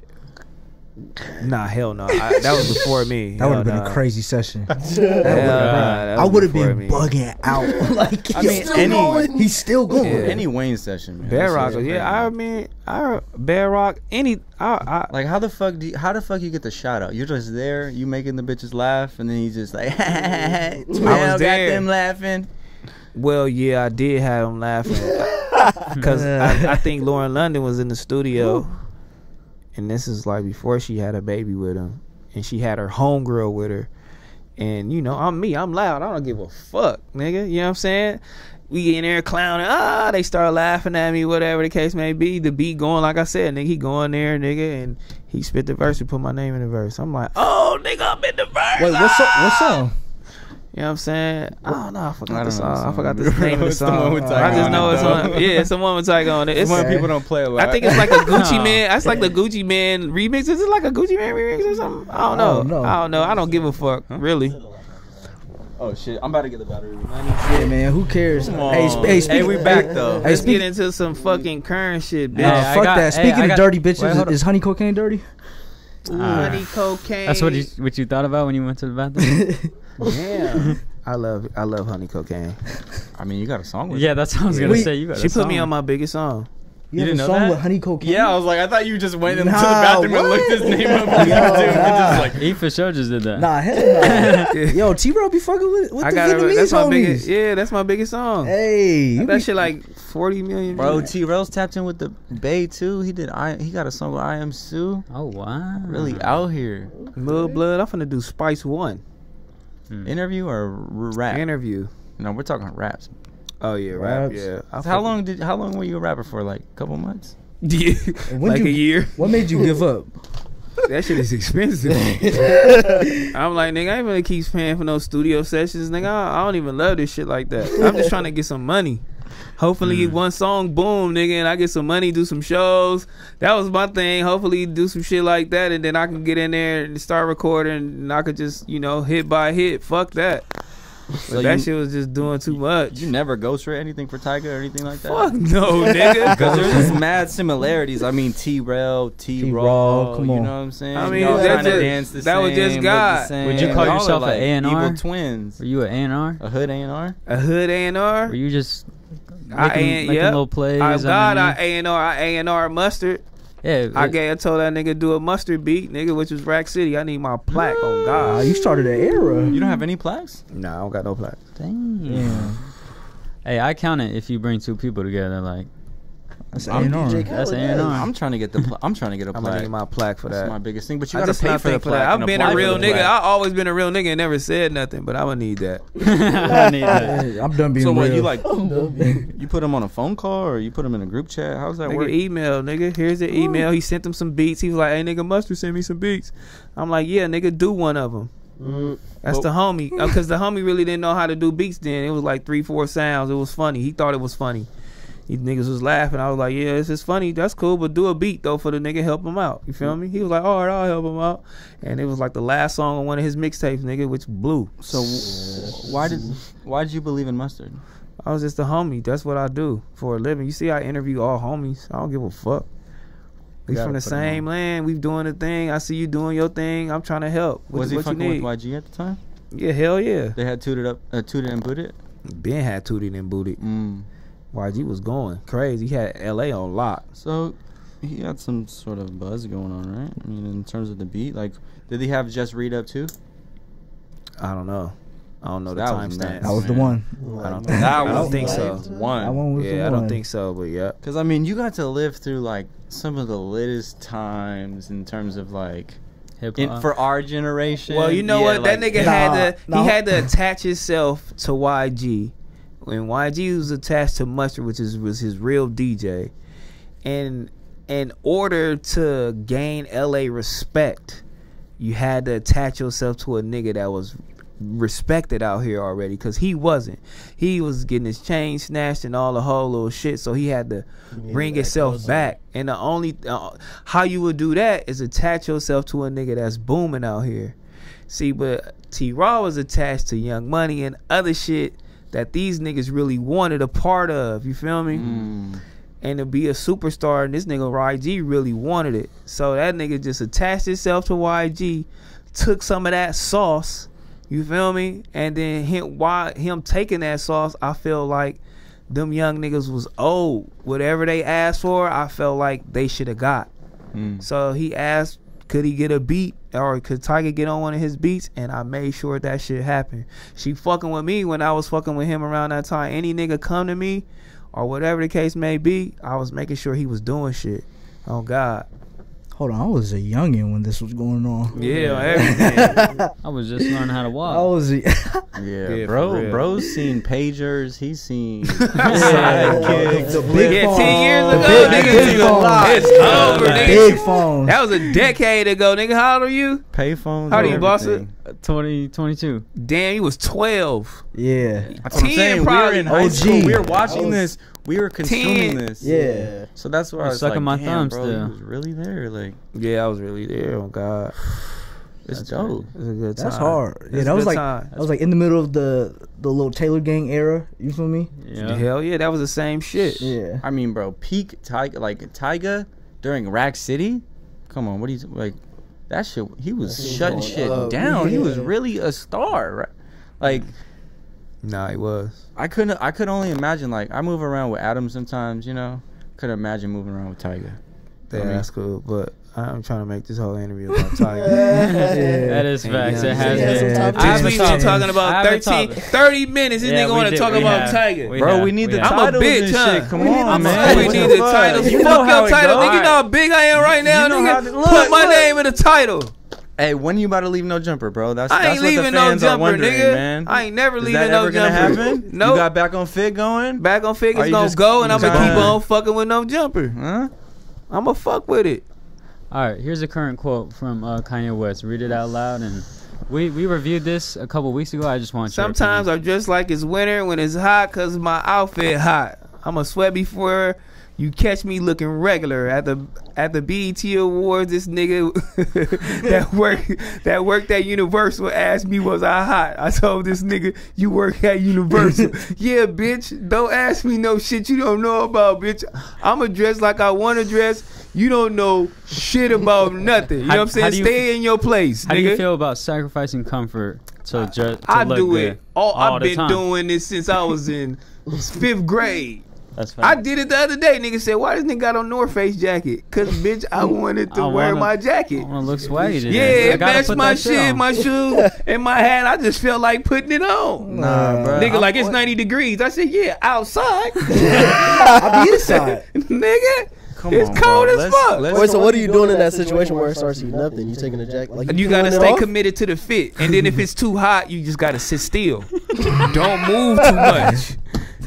Nah, hell no. That was before me. That would have been a crazy session. I would have been bugging out. Like, I mean, he's still going. Yeah. Any Wayne session, man. Bedrock, I mean, Bedrock, like, how the fuck you get the shout out? You're just there, you making the bitches laugh, and then he's just like, I was there. Got them laughing. Well, yeah, I did have them laughing because I think Lauren London was in the studio. And this is like before she had a baby with him. And she had her homegirl with her. And, you know, I'm loud. I don't give a fuck, nigga. You know what I'm saying? We in there clowning. They start laughing at me, whatever the case may be. The beat going, like I said, nigga, he going there, nigga. And he spit the verse and put my name in the verse. I'm like, oh, nigga, I'm in the verse. Wait, what song? You know what I'm saying? I don't know. I forgot the song. I forgot the name of the song. The one with Tyga I just know on it's it, one. Yeah, it's the one with Tyga on it. It's one people don't play a lot. I think it's like a Gucci Man. That's like the Gucci Man remix. Is it like a Gucci Man remix or something? I don't know. I don't know. I don't give a fuck, really. Oh shit! I'm about to get the battery. Yeah, man. Who cares? Hey, we back though. Let's get into some fucking current shit, bitch. Nah, fuck that. Speaking of dirty bitches, is honey cocaine dirty? Honey cocaine. That's what you thought about when you went to the bathroom? Yeah. I love honey cocaine. I mean, you got a song with Yeah, that's what I was gonna say. You got She put me on my biggest song. You didn't have know a song that? with honey cocaine? Yeah, I was like, I thought you just went into the bathroom and looked his name up. He for sure just did that. Nah, hell no. Yo, T-Rell be fucking with the Vietnamese homies. That's my biggest song. Hey, that shit like 40 million. Bro, T-Rell's tapped in with the Bay too. He got a song with I Am Sue. Oh wow, really out here. Lil Blood. I'm finna do Spice 1. Interview or rap? Interview. No, we're talking raps. Oh yeah, rap. Yeah. How long were you a rapper for? Like a couple months? Yeah, like a year. What made you give up? That shit is expensive. I'm like, nigga, I ain't gonna keep paying for no studio sessions, nigga. I don't even love this shit like that. I'm just trying to get some money. Hopefully one song, boom, nigga, and I get some money, do some shows. That was my thing. Hopefully do some shit like that, and then I can get in there and start recording, and I could just, hit by hit. Fuck that. So that shit was just doing too much. You never ghostwrite anything for Tyga or anything like that? Fuck no, nigga. Because there's just mad similarities. I mean, T-Rell, come on. You know what I'm saying? I mean, that was just God. Would you call yourself an A&R? Evil twins. Were you an A&R? A hood A&R? A hood A&R? Were you just making little plays? I A&R Mustard. Yeah, I told that nigga do a Mustard beat, nigga, which was Rack City. I need my plaque. Oh God, you started an era. You don't have any plaques? Nah, I don't got no plaques. Damn. Hey, I count it if you bring two people together. Like that's A&R. That's A&R. I'm trying to get a plaque. I'm gonna need my plaque for that. That's my biggest thing. But you gotta pay for the plaque. I've been a real nigga. I've always been a real nigga and never said nothing. But I'm gonna need that. I need that. I'm done being so real. You put him on a phone call or you put him in a group chat? How's that work? Email, nigga. Here's the email. He sent him some beats. He was like, "Hey, nigga, Mustard sent me some beats." I'm like, "Yeah, nigga, do one of them." That's the homie, because the homie really didn't know how to do beats then. It was like 3-4 sounds. It was funny. He thought it was funny. These niggas was laughing. I was like, yeah, this is funny. That's cool, but do a beat though for the nigga, help him out. You feel me? He was like, all right, I'll help him out. And it was like the last song on one of his mixtapes, nigga, which blew. So why did you believe in Mustard? I was just a homie. That's what I do for a living. You see, I interview all homies. I don't give a fuck. We from the same land. We doing the thing. I see you doing your thing. I'm trying to help. Was he fucking with YG at the time? Yeah, hell yeah. They had tooted and booted? Ben had tooted and booted. YG was going crazy. He had LA on lock. So he had some sort of buzz going on, right? I mean, in terms of the beat, like, did he have Just Read Up too? I don't know. I don't know the That was timestamp. nuts. That was the one. I don't think so. That One. one was the Yeah, one. I don't think so, but yeah. Because I mean, you got to live through like some of the littest times in terms of like for our generation. Well, you know yeah, what? like, That nigga Nah. he had to attach himself to YG. When YG was attached to Mustard, which was his real DJ, and in order to gain LA respect, you had to attach yourself to a nigga that was respected out here already, because he wasn't. He was getting his chain snatched and all the whole little shit, so he had to bring himself back. And the only how you would do that is attach yourself to a nigga that's booming out here. See, but T-Rell was attached to Young Money and other shit that these niggas really wanted a part of. You feel me? And to be a superstar, and this nigga YG really wanted it. So that nigga just attached himself to YG, took some of that sauce. You feel me? And then him taking that sauce, I feel like them young niggas was owed. Whatever they asked for, I felt like they should have got. So he asked, could he get a beat, or could Tyga get on one of his beats? And I made sure that shit happened. She fucking with me when I was fucking with him around that time. Any nigga come to me, or whatever the case may be, I was making sure he was doing shit. Oh God. Hold on, I was a youngin' when this was going on. Yeah, everything. I was just learning how to walk. I was Yeah, Yeah, for real. bro's seen pagers. He's seen sidekicks, the big Yeah, phone. 10 years The ago, big- nigga, big you phone. alive. It's over, The nigga. big phone. That was a decade ago, nigga. How old are you? payphones. How do you and boss it? everything. 2022. Damn, you was 12. Yeah. That's what I'm 10 saying. We were probably. in high OG. school. We were watching this. We were consuming 10. this. Yeah. So that's where I I'm was sucking like, my damn, thumb bro, still. he was really there. Like, Yeah, I was really there. Oh God, it's dope. it was a good time. That's hard. It Yeah, was that a was good like time. I was like in the middle of the little Taylor Gang era. You feel me? Yeah. Hell yeah, that was the same shit. Yeah. I mean, bro, peak Tyga during Rack City. Come on, what he's like? That shit. He was That shit shutting was shit going up. down. He was Yeah. really a star, right? Like, Nah, it was. I could only imagine. Like, I move around with Adam sometimes. You know, couldn't imagine moving around with Tyga. Yeah, I mean- that's cool. But I'm trying to make this whole interview about Tyga. That is facts. Yeah. It has Yeah, been. some I topics. we've I been talking I about have a 30 minutes. This Yeah, nigga we want to did. talk We about have. Tiger. We Bro, have. we need the have. I'm a titles bitch, and huh? shit. Come We need on, the man. titles. We What need the the fuck? titles. You know Fuck how your it title. go. Nigga, you know how big I am right now, You know nigga. how to- look, Put my look. name in the title. Hey, when you about to leave No Jumper, bro? That's I ain't that's what leaving the no fans are jumper, wondering, nigga. man. I ain't never Is leaving that no ever gonna jumper. happen? Nope. You got back on Fit going? Back on Are figures you gonna just- go, and I'm you gonna keep trying- on fucking with no jumper. Huh? I'ma fuck with it. All right, here's a current quote from Kanye West. Read it out loud, and we reviewed this a couple weeks ago. I just want Sometimes I dress like it's winter when it's hot, cause my outfit hot. I'ma sweat before you catch me looking regular at the BET Awards. This nigga that worked at Universal asked me, was I hot? I told this nigga, you work at Universal. Yeah, bitch. Don't ask me no shit you don't know about, bitch. I'ma dress like I wanna dress. You don't know shit about nothing. You know what I'm saying? How do you- Stay in your place, How nigga. do you feel about sacrificing comfort to I look do good it. I've the been time? doing this since I was in 5th grade. That's I fine. did it the other day. Nigga said, why this nigga got on North Face jacket? Cause bitch, I wanted to I wear wanna- my jacket. I want to look swaggy today. Yeah, I it gotta matched put my that shit, on. my shoes, and my hat. I just felt like putting it on. Nah, bro. Nigga, like it's 90 degrees. I said, yeah, outside. I'll be inside. Nigga, Come it's on, cold bro. as fuck. Wait, so what are you doing in that situation where it starts heating up? Then you taking a jacket? Like You gotta peeling it stay off? committed to the fit, and then if it's too hot, you just gotta sit still. Don't move too much.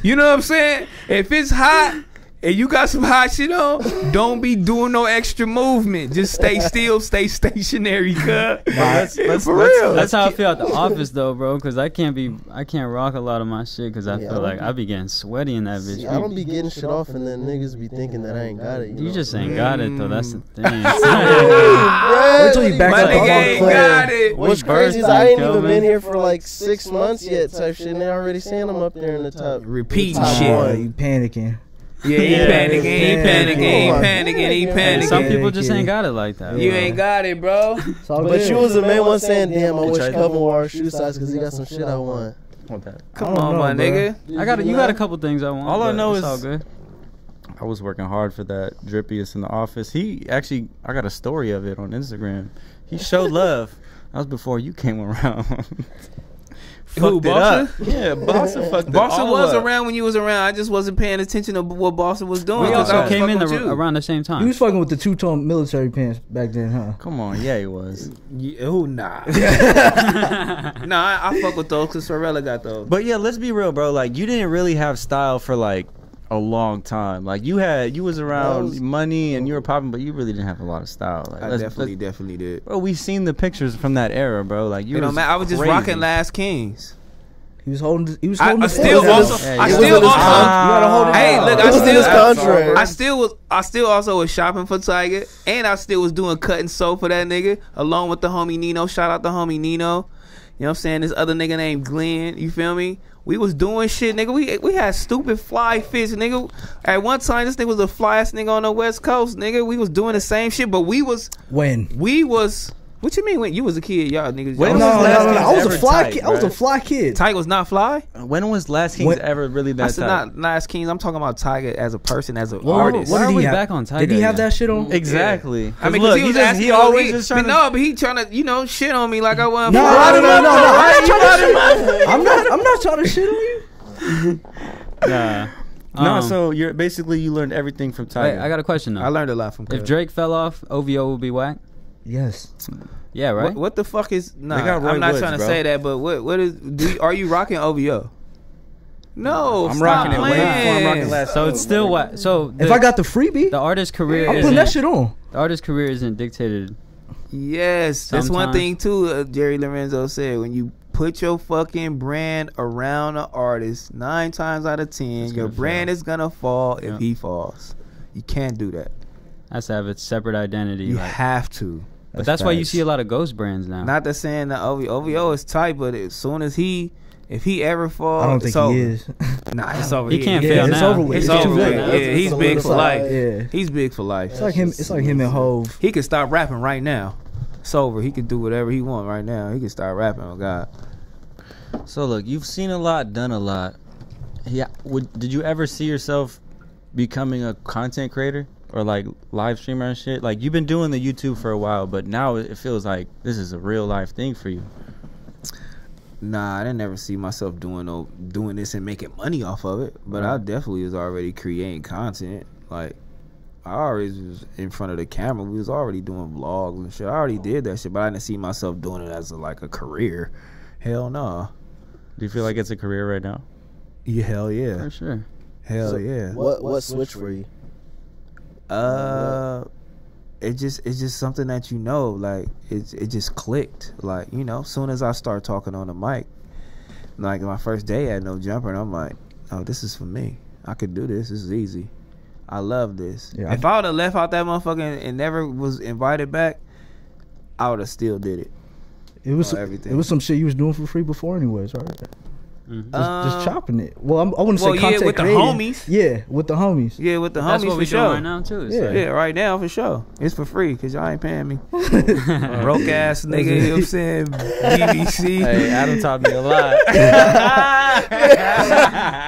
You know what I'm saying? If it's hot and you got some hot shit on, don't be doing no extra movement. Just stay still, stay stationary, cuz. For real. That's how I feel at the office though, bro. Because I can't rock a lot of my shit because I Yeah, feel like I be getting sweaty in that bitch. See, I don't be getting shit off, and then niggas be thinking that I ain't got it. You know? just ain't got it though. That's the thing. Wait till you back My up nigga off ain't the got it. What's Which crazy is birthday, I ain't even Kelvin? been here for like 6 months yet, type shit. And they already saying I'm up there in the top. Repeating top shit. one. You panicking. Yeah, he Yeah. panicking, he panicking, he panicking, he And some panicking. people just ain't got it like that. You bro. ain't got it, bro. It's all But good. you was the main one saying, damn, I wish tried Kelvin wore our shoe size because he got some shit I want. Want that? Come I don't on, know, my bro. nigga. You got a couple things I want. All I but know it's is- all good. I was working hard for that drippiest in the office. He actually, I got a story of it on Instagram. He showed love. That was before you came around. Who, fucked it up. Bossa? Yeah, Bossa fucked it Bossa all was up. around when you was around. I just wasn't paying attention to what Bossa was doing. We 'cause I also was came fucking in with you. around the same He time. was fucking with the two-tone military pants back then, huh? Come on, yeah, he was. Yeah, who nah. Nah, I fuck with those because Sorella got those. But yeah, let's be real, bro. Like, you didn't really have style for like a long time. Like, you was around money and you were popping, but you really didn't have a lot of style. Like, I definitely did. Bro, we seen the pictures from that era, bro. Like, you You know, was man, I was just crazy. rocking Last Kings. He was holding. He was I holding. still fort. also. Yeah, I it still was- also. You gotta hold it Hey, down. look, It was in his contract. I still also was shopping for Tyga, and I still was doing cut and sew for that nigga, along with the homie Nino. Shout out the homie Nino. You know what I'm saying? This other nigga named Glenn. You feel me? We was doing shit, nigga. We had stupid fly fits, nigga. At one time, this nigga was the flyest nigga on the West Coast, nigga. We was doing the same shit, but we was. What you mean when you was a kid, y'all niggas? When y'all was Last Kings I was a ever fly tight, kid. I was a bruh? fly kid. Tyga was not fly. When was Last Kings When- ever really I that said tight? not Last Kings. I'm talking about Tyga as a person, as an What- artist. what Why did are he we have? back on Tyga Did he have again? that shit on? Exactly. I mean, look, he was just, asking he me, always just trying to. no, but he trying to, you know, shit on me like I wasn't. No, fly. I'm not trying to shit on you. Nah. No, so you're basically you learned everything from Tyga. Wait, I got a question though. I learned a lot from. If Drake fell off, OVO would be whack. Yes. Yeah, right. What the fuck is? Nah, They got Roy I'm not Woods, trying to bro. say that, but what is? Are you rocking OVO? No, I'm stop rocking it way playing. before I'm rocking Last So it's still whack. So If I got the freebie, the artist's career, I'm isn't, putting that shit on. the artist's career isn't dictated. Yes, that's one Sometimes. thing too. Jerry Lorenzo said when you put your fucking brand around an artist, 9 times out of 10, your gonna brand fail. is gonna fall if Yeah. he falls. You can't do that. Has to have its separate identity. You like- have to. but that's why you facts. see a lot of ghost brands now. Not that saying that OVO is tight, but as soon as if he ever falls, I don't think it's over. he is. Nah, it's over. He can't Yeah, fail it's now. over with. It's It's over too with. late. Yeah, he's big for solidified. life. Yeah. He's big for life. It's like him. It's like him and Hove. He can stop rapping right now. It's over. He can do whatever he want right now. He can start rapping. Oh God. So look, you've seen a lot, done a lot. Yeah, did you ever see yourself becoming a content creator or like live streamer and shit? Like you've been doing the YouTube for a while, but now it feels like this is a real life thing for you. Nah, I didn't never see myself doing this and making money off of it. But I definitely was already creating content. Like I always was in front of the camera. We was already doing vlogs and shit. I already did that shit, but I didn't see myself doing it as a career. Hell no. Do you feel like it's a career right now? Yeah, hell yeah. For sure. Hell So yeah. What switched for you? It's just something that you know, like it just clicked. Like, you know, soon as I start talking on the mic, like my first day at No Jumper, and I'm like, oh, this is for me. I could do this. This is easy. I love this. Yeah, If I would have left out that motherfucker and never was invited back, I would have still did it. It was everything. It was some shit you was doing for free before, anyways, right? Mhm. Just chopping it. Well, I wouldn't say yeah, content with the creating. homies. Yeah, with the homies. Yeah, with the That's homies what for we doing sure. right now too. It's Yeah. like- Yeah, right now for sure. It's for free because y'all ain't paying me. Broke ass nigga, you know what I'm saying? BBC. Hey, Adam taught me a lot.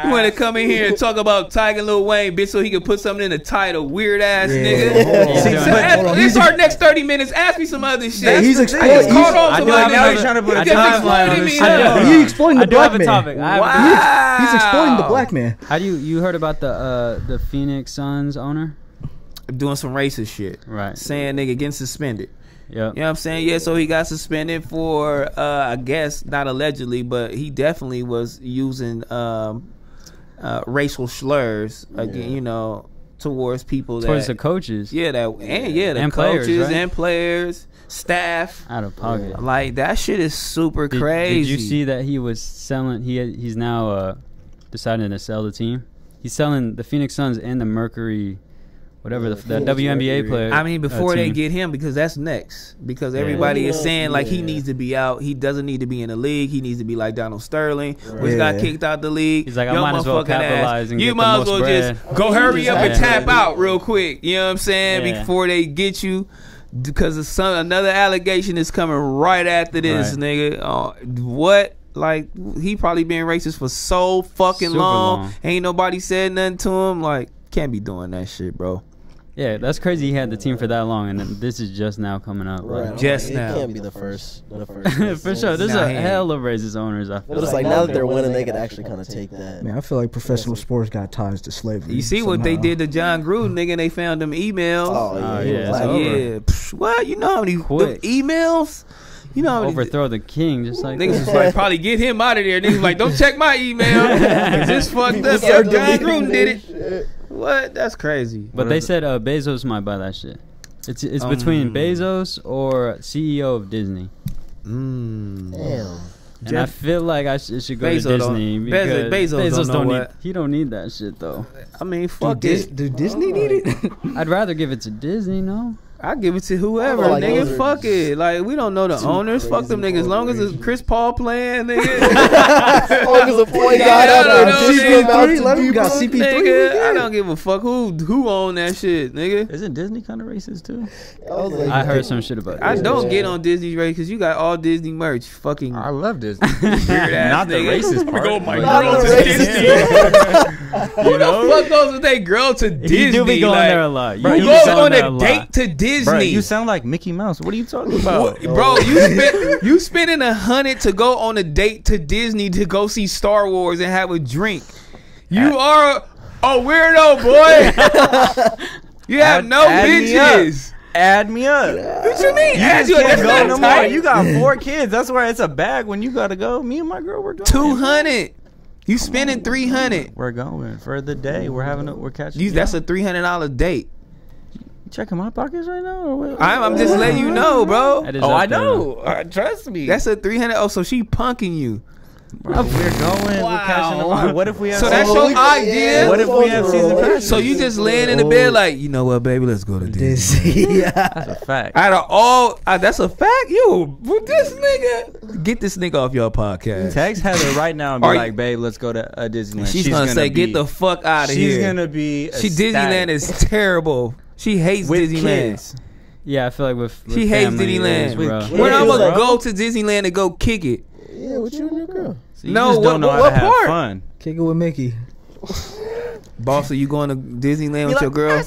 You want to come in here and talk about Tyga and Lil Wayne, bitch, so he could put something in the title. Weird ass Yeah. nigga. Hold on. He's doing it. Hold on. This our next 30 minutes. Ask me some other shit. He's I exploiting. just caught on I some do other have now shit. he's trying to put a You just timeline on exploited this me, shit. huh? He exploiting I the do have black a man. topic. I have a- Wow. He's exploiting the black man. How do you heard about the Phoenix Suns owner? Doing some racist shit. Right. Saying nigga getting suspended. Yep. You know what I'm saying? Yeah, so he got suspended for, I guess, not allegedly, but he definitely was using racial slurs, again, you know, towards people Towards the that... coaches. the And coaches players, right? and players, staff. Out of pocket. Like, that shit is super Did, crazy. did you see that he was selling? He's now deciding to sell the team. He's selling the Phoenix Suns and the Mercury, whatever the Phoenix WNBA Mercury. player. I mean, before they team. get him, because that's next. Because Yeah. everybody is Yeah. saying, like, he Yeah. needs to be out. He doesn't need to be in the league. He needs to be like Donald Sterling, which Yeah. got kicked out the league. He's like, I Your might as well motherfucking capitalize ass. and You get the might as most well bread. just go hurry up and Yeah. tap out real quick. You know what I'm saying? Yeah. Before they get you. Because another allegation is coming right after this, Right. nigga. What? Like, he probably been racist for so fucking Super long. long. Ain't nobody said nothing to him. Like, can't be doing that shit, bro. Yeah, that's crazy. He had the team for that long, and then this is just now coming up. Right. Like, Just It now. can't be the first. for sure, there's Nah, a he ain't. hell of racist owners. I feel But it's like now that they're winning, they could actually kind of take that. Man, I feel like professional sports got ties to slavery. You see what they somehow. did to John Gruden, nigga? They found them emails. Oh yeah, Oh, he yeah, was it's like, over. Yeah, psh, what? You know how many them Quick. emails? You know how many overthrow the king just like niggas that. was like, probably get him out of there. Niggas was like, don't check my email. It's just fucked up. Yeah, John Gruden did it. What? That's crazy. But they said Bezos might buy that shit. It's between Bezos or CEO of Disney. Mm. Damn. And I feel like it should go Bezos to don't- Disney because Bezos don't know need what. he don't need that shit though. I mean, Do, fuck it. do Disney need it? I'd rather give it to Disney, no? I give it to whoever, I feel like nigga. those are Fuck it. Like we don't know the two owners. Fuck them crazy niggas. Long as it's Chris Paul playing, nigga. As long as a point Yeah, guy I out don't there know, teaching nigga. them how to Let him do got something. CP3. Nigga, I don't give a fuck who own that shit, nigga. Isn't Disney kind of racist too? I was like, I heard some shit about I that. don't get on Disney race because you got all Disney merch. Fucking I love Disney. weird ass Not the nigga. racist part. Go my Not girl the to racist Disney. Who the fuck goes with their girl to Disney? You do be going like, there a lot. Who You goes be going on there a lot. date to Disney? Bro, you sound like Mickey Mouse. What are you talking about? Bro, you spending $100 to go on a date to Disney to go see Star Wars and have a drink. You are a weirdo, boy. You have no add me bitches. Add me up. What you mean? You Add just you up. can't That's go not no more. tight. You got 4 kids. That's why it's a bag when you gotta go. Me and my girl, we're going. 200. You spending 300. We're going for the day. We're catching. That's a $300 date. You checking my pockets right now? Or what? I'm just letting you know, bro. That is Oh, up I there, know. Trust me. That's a 300. Oh, so she punking you. Bro, we're going. We're catching the line. What if we have? So that's Oh, your idea. What if we have season passes? So you just laying in the bed like, you know what, baby, let's go to Disney. Disney. Yeah. That's a fact. Out of all, that's a fact. You, with this nigga, get this nigga off your podcast. Text Heather right now and be Are you- like, babe, let's go to Disneyland. She's gonna say, get the fuck out of here. She's gonna be. Disneyland is terrible. She hates with Disneyland. kids. Yeah, I feel like with She hates family, it Disneyland. is, bro. With When I'm Yeah, gonna bro. go to Disneyland and go kick it. Yeah, with you and your girl. So you No, just don't know how what to have part? fun. Kick it with Mickey. Boss, are you going to Disneyland with your girl?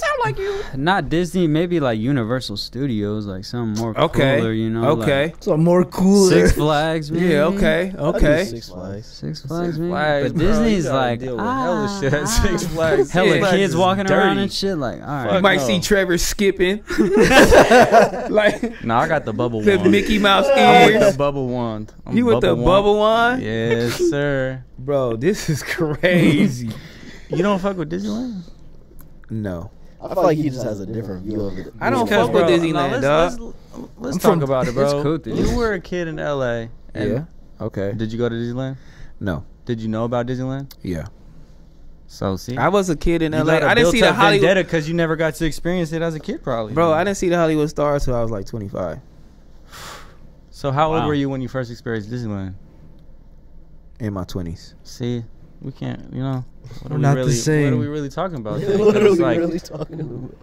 Not Disney, maybe like Universal Studios, like something more Okay. cooler, you know? Okay. So more cooler. Like Six Flags, maybe. Yeah. Okay. I do Okay. Six Flags. Six Flags, maybe. Flags, But bro, Disney's you gotta like, deal with hella shit at Six Flags. hella Six Flags kids is walking around dirty. and shit. Like, all You right. might no. see Trevor skipping, like No, I got the bubble the wand. Mickey Mouse I'm with ears. the bubble wand. I'm You with the bubble wand? Yes, sir. Bro, this is crazy. You don't fuck with Disneyland? No, I feel like he just has a different view of it. I don't Because, fuck with bro, Disneyland, dog. Let's talk about it, bro. It's cool, dude. You were a kid in LA. And Yeah. Okay. Did you go to Disneyland? No. Did you know about Disneyland? Yeah. So see, I was a kid in you LA. got a I didn't see the built-up Hollywood. vendetta because you never got to experience it as a kid, probably. Bro, I didn't see the Hollywood Stars till I was like 25. So how old Wow. were you when you first experienced Disneyland? In my 20s. See, we can't. You know, what We're are we not the really, same. What are we really talking about? then? 'Cause Literally, it's like, really talking about.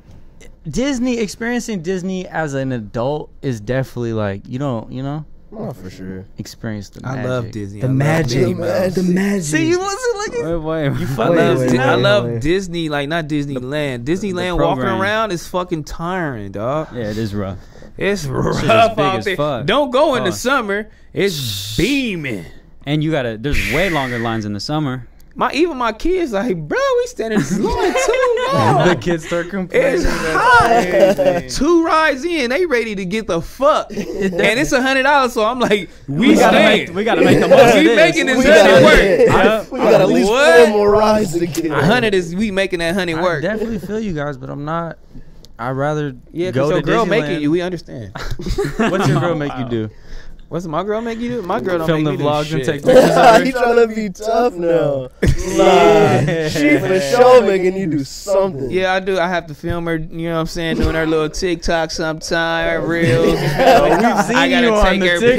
Disney, experiencing Disney as an adult is definitely like you know Oh, for sure. experience the magic. I love Disney. The I love magic. Mickey Mouse. The magic. See, you wasn't like Wait. You I fuck love, wait, Di- I wait, love wait. Disney, like not Disneyland. Disneyland walking program. around is fucking tiring, dog. Yeah, it is rough. It's rough big out as there. fuck. Don't go in the Oh. summer. It's beaming. And you gotta, there's way longer lines in the summer. Even my kids like, bro, we standing in line too long. the kids start complaining. It's hot. 2 rides in, they ready to get the fuck, and it's $100. So I'm like, we gotta staying. we gotta make the most of We this. making this We honey gotta- work. We got at least What? 4 more rides to get. 100 is we making that honey I work. definitely feel you guys, but I'm not. I'd rather Yeah, go because your to girl Disneyland. making you. We understand. What's your girl make you do? What's my girl make you do? My girl don't Film make the me vlogs do and shit. take pictures. He trying to be tough now. Nah, she for sure making you do something. Yeah, I do. I have to film her, you know what I'm saying, doing her little TikTok sometime, her reels. We've I seen gotta you on take the her TikToks.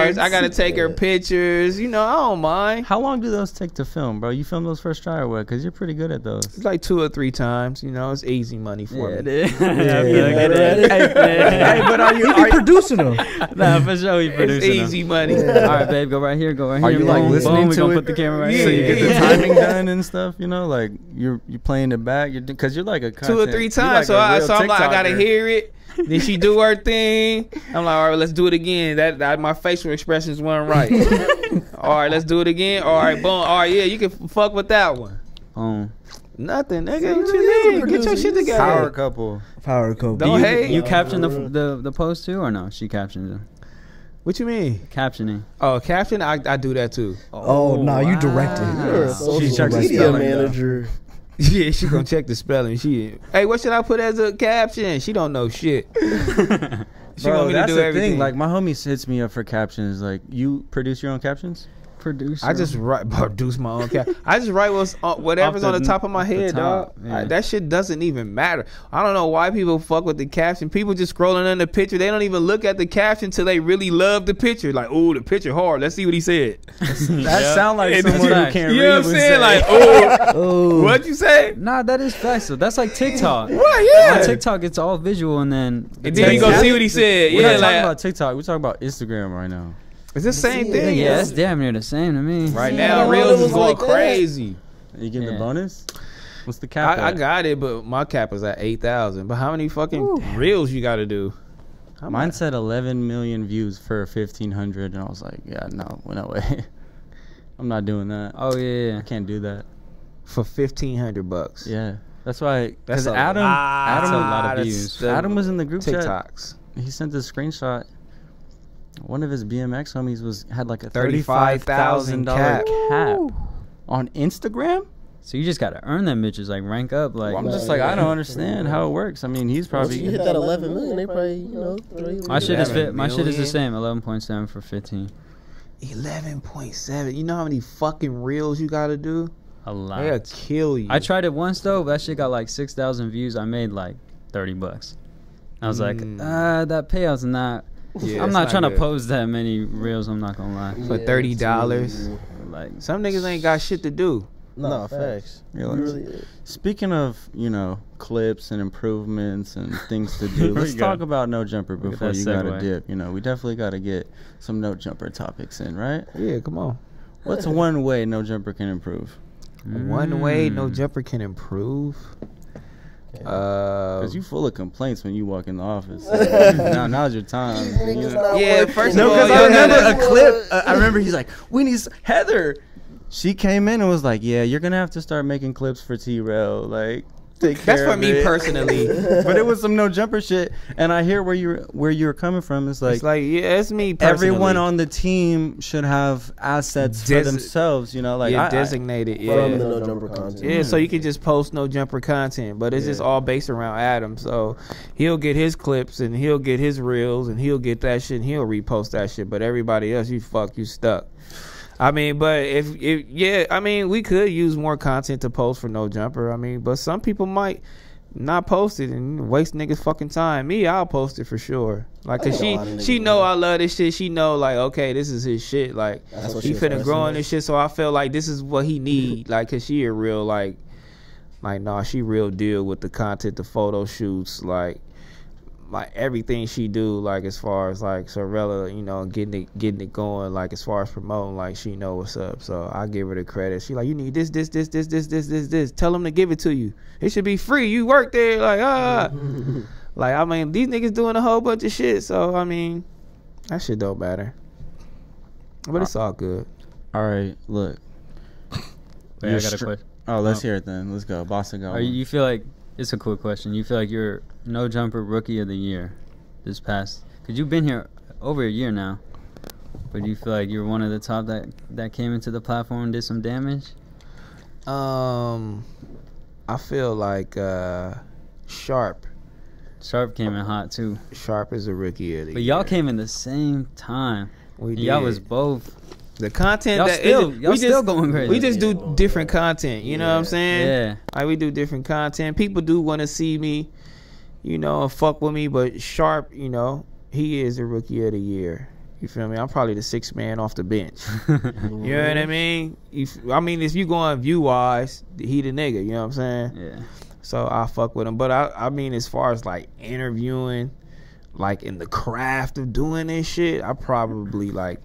pictures. I gotta take her pictures. You know, I don't mind. How long do those take to film, bro? You film those first try or what? Because you're pretty good at those. It's like 2 or 3 times. You know, it's easy money for Yeah, it me. is. I feel like it is. Hey, but are you? He be producing them. Nah, for sure he It's producing them. easy money. All right, babe, go right here, go right Are here. you, like, Boom, listening boom, we to gonna it? put the camera right Yeah, So here. you get the yeah. time filming done and stuff, you know, like you're playing it back, because you're like a 2 or 3 times. So I'm like, I gotta hear it. Then she do her thing. I'm like, all right, let's do it again. That my facial expressions weren't right. All right, let's do it again. All right, boom. All right, yeah, you can fuck with that one. Nothing, nigga. What you mean? Get your shit together. Power couple. Don't hate. You caption the post too, or no? She captions them. What you mean? Captioning. Oh, caption. I do that too. Oh no, you directed. You're a social media manager. Yeah, she gonna check the spelling. Hey, what should I put as a caption? She don't know shit. She Bro, want me that's to do the everything. thing. Like my homie hits me up for captions. Like, you produce your own captions? Producer. I just produce my own cap. I just write whatever's on the top of my head, dog. Yeah. That shit doesn't even matter. I don't know why people fuck with the caption. People just scrolling on the picture. They don't even look at the caption till they really love the picture. Like, oh, the picture hard. Let's see what he said. That sound like someone who can't read. You know what I'm would saying? say. Like, oh, what'd you say? Nah, that is facts. So that's like TikTok. What? Yeah. On TikTok, it's all visual, and then you go see what he said. We're Yeah, not talking like, about TikTok. We're talking about Instagram right now. it's the same thing. yeah, it's damn near the same to me. Right I now, don't know Reels it is was going like that. crazy. You getting the Yeah. bonus? What's the cap? I at? got it, but my cap is at 8,000. But how many fucking Reels you got to do? Mine said 11 million views for 1,500, and I was like, yeah, no way. I'm not doing that. Oh yeah. I can't do that. For $1,500. Yeah, that's why. That's Because a Adam lot of views. Adam was in the group chat. TikToks. He sent a screenshot. One of his BMX homies had like a $35,000 $35,000 cap on Instagram. So you just gotta earn them bitches, like rank up, like. Well, I'm just like, I don't understand how it works. I mean, he's Once you probably hit that 11 million, they probably, you know, My shit is fit. My shit is the million. same. 11.7 for 15. 11.7. You know how many fucking Reels you got to do? A lot. They'll kill you. I tried it once though. That shit got like 6,000 views. I made like $30. I was like, that payout's not. Yeah, I'm it's not trying to good. post that many reels. I'm not gonna lie. For $30. Like, Some niggas ain't got shit to do. Nah, facts. Yeah, You really, Speaking of, clips and improvements and things to do, let's talk about No Jumper Look at before that you got to segue. dip. We definitely got to get some No Jumper topics in, right? Yeah, come on. What's one way No Jumper can improve? One way No Jumper can improve. Because you full of complaints when you walk in the office. Now's your time. niggas not Yeah, working. first No, of all, because I y'all remember gotta- a clip. I remember he's like, we need Heather. She came in and was like, yeah, you're going to have to start making clips for T-Rell. Like, take That's care for of me it. personally. But it was some No Jumper shit. And I hear where you're coming from. It's like, yeah, it's me personally. everyone on the team should have assets for themselves, like designated. From the No Jumper content. Yeah, so you can just post No Jumper content, but it's just all based around Adam. So he'll get his clips and he'll get his reels and he'll get that shit and he'll repost that shit. But everybody else, you stuck. I mean, but we could use more content to post for No Jumper. I mean, but some people might not post it and waste niggas fucking time. Me, I'll post it for sure. Like, cause she know I love this shit. She know, like, okay, this is his shit. Like, That's what he she finna expressing grow in it. this shit. So I feel like this is what he need. Like, cause she a real like nah, she real deal with the content, the photo shoots, like everything she do, like as far as like Sorella, getting it going, like as far as promoting, like she know what's up. So I give her the credit. She like, you need this. Tell them to give it to you. It should be free. You work there, like like I mean, these niggas doing a whole bunch of shit. So I mean, that shit don't matter. But it's all good. all right, look. wait, I got a question. Oh, let's hear it then. Let's go. Bossa go. You feel like it's a quick question? You feel like you're No Jumper Rookie of the Year this past? Because you've been here over a year now, but do you feel like you're one of the top that came into the platform and did some damage? I feel like Sharp Came in hot too, Sharp is a rookie of the but year. y'all came in the same time. We Y'all did. was both. The content Y'all that still going crazy. We just do different content. You know what I'm saying? Yeah. Like we do different content. People do want to see me, and fuck with me. But Sharp, he is a rookie of the year. You feel me? I'm probably the sixth man off the bench. You know what I mean? If you going view wise, he the nigga. You know what I'm saying? Yeah. So I fuck with him. But I mean, as far as like interviewing, like in the craft of doing this shit, I probably like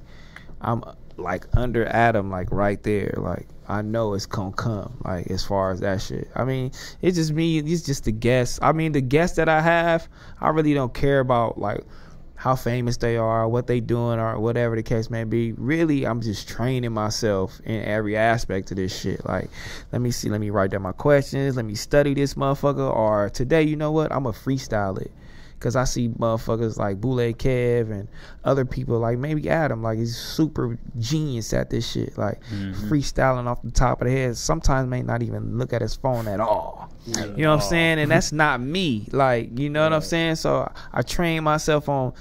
like under Adam, like right there. Like I know it's gonna come. Like as far as that shit. I mean, it's just me. It's just the guests. I mean, the guests that I have, I really don't care about like how famous they are, what they doing, or whatever the case may be. Really, I'm just training myself in every aspect of this shit. Like, let me see, let me write down my questions, let me study this motherfucker, or today, you know what, I'm gonna freestyle it. Because I see motherfuckers like Boule Kev and other people like maybe Adam, like he's super genius at this shit, like freestyling off the top of the head. Sometimes may not even look at his phone at all. You know what I'm saying? And that's not me. Like, you know what I'm saying? So I train myself on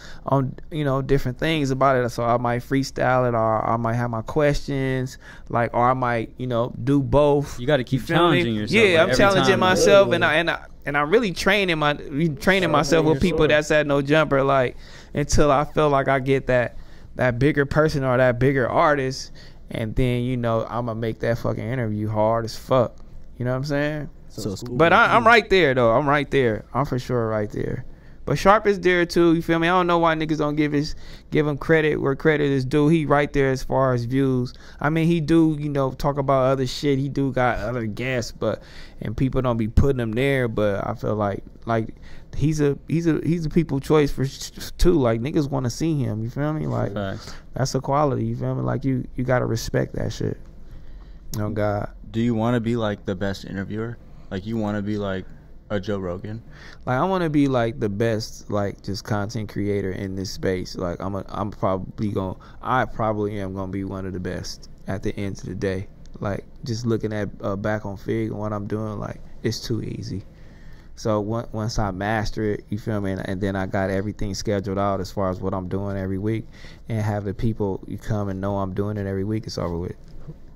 you know, different things about it. So I might freestyle it, or I might have my questions, like, or I might, you know, do both. You got to keep challenging yourself. Yeah, like, I'm challenging time. myself, and I'm really training myself with people that's at no jumper, like, until I feel like I get that bigger person or that bigger artist, and then, you know, I'm gonna make that fucking interview hard as fuck. You know what I'm saying? But I'm right there though. I'm right there. I'm for sure right there. But Sharp is there too. You feel me? I don't know why niggas don't give him credit where credit is due. He right there as far as views. I mean, he do, you know, talk about other shit. He do got other guests, and people don't be putting him there. But I feel like he's a people choice for too. Like niggas want to see him. You feel me? Like that's a quality. You feel me? Like you gotta respect that shit. Oh God. Do you want to be like the best interviewer? Like you want to be like a Joe Rogan? Like I want to be like the best, like just content creator in this space. Like I probably am gonna be one of the best at the end of the day. Like just looking at back on Fig and what I'm doing, like it's too easy. So once I master it, you feel me, and then I got everything scheduled out as far as what I'm doing every week, and have the people you come and know I'm doing it every week, it's over with.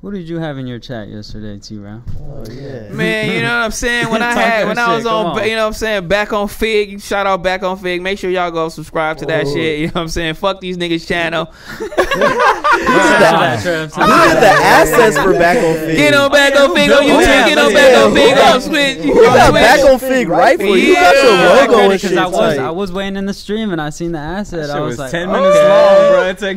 Who did you have in your chat yesterday, T-Rell? Oh yeah, man. You know what I'm saying? When I was on, you know what I'm saying, back on Fig. Shout out back on Fig. Make sure y'all go subscribe to that shit. You know what I'm saying? Fuck these niggas channel. Look at the assets for back on Fig. Get on back on Fig on YouTube. Get on back on Fig on Switch. You got back on Fig right for you. You got your logo and shit. I was waiting in the stream and I seen the asset. I was like, 10 minutes long, bro. It's a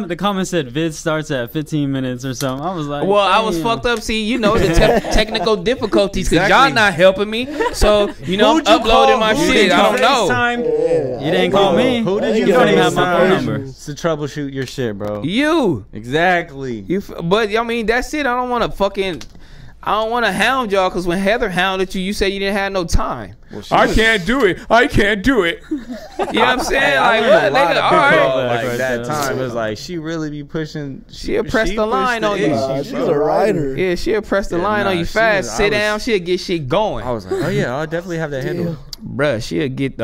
the comment said vid starts at 15 minutes or something. I was like, well, I was fucked up. See, you know, the technical difficulties because y'all not helping me. So, you know, I'm uploading my shit. I don't know. You didn't call me. Who did you don't even have my phone number to troubleshoot your shit, bro? You. Exactly. But, I mean, that's it. I don't want to hound y'all because when Heather hounded you, you said you didn't have no time. Well, I can't do it. You know what I'm saying? Like, what, nigga? All right. Like that time, it was like she really be pushing. She'll press the line on you. She's a writer. Yeah, she'll press the line on you fast. Sit down. She'll get shit going. I was like, oh yeah, I'll definitely have that handle. Bruh, she'll get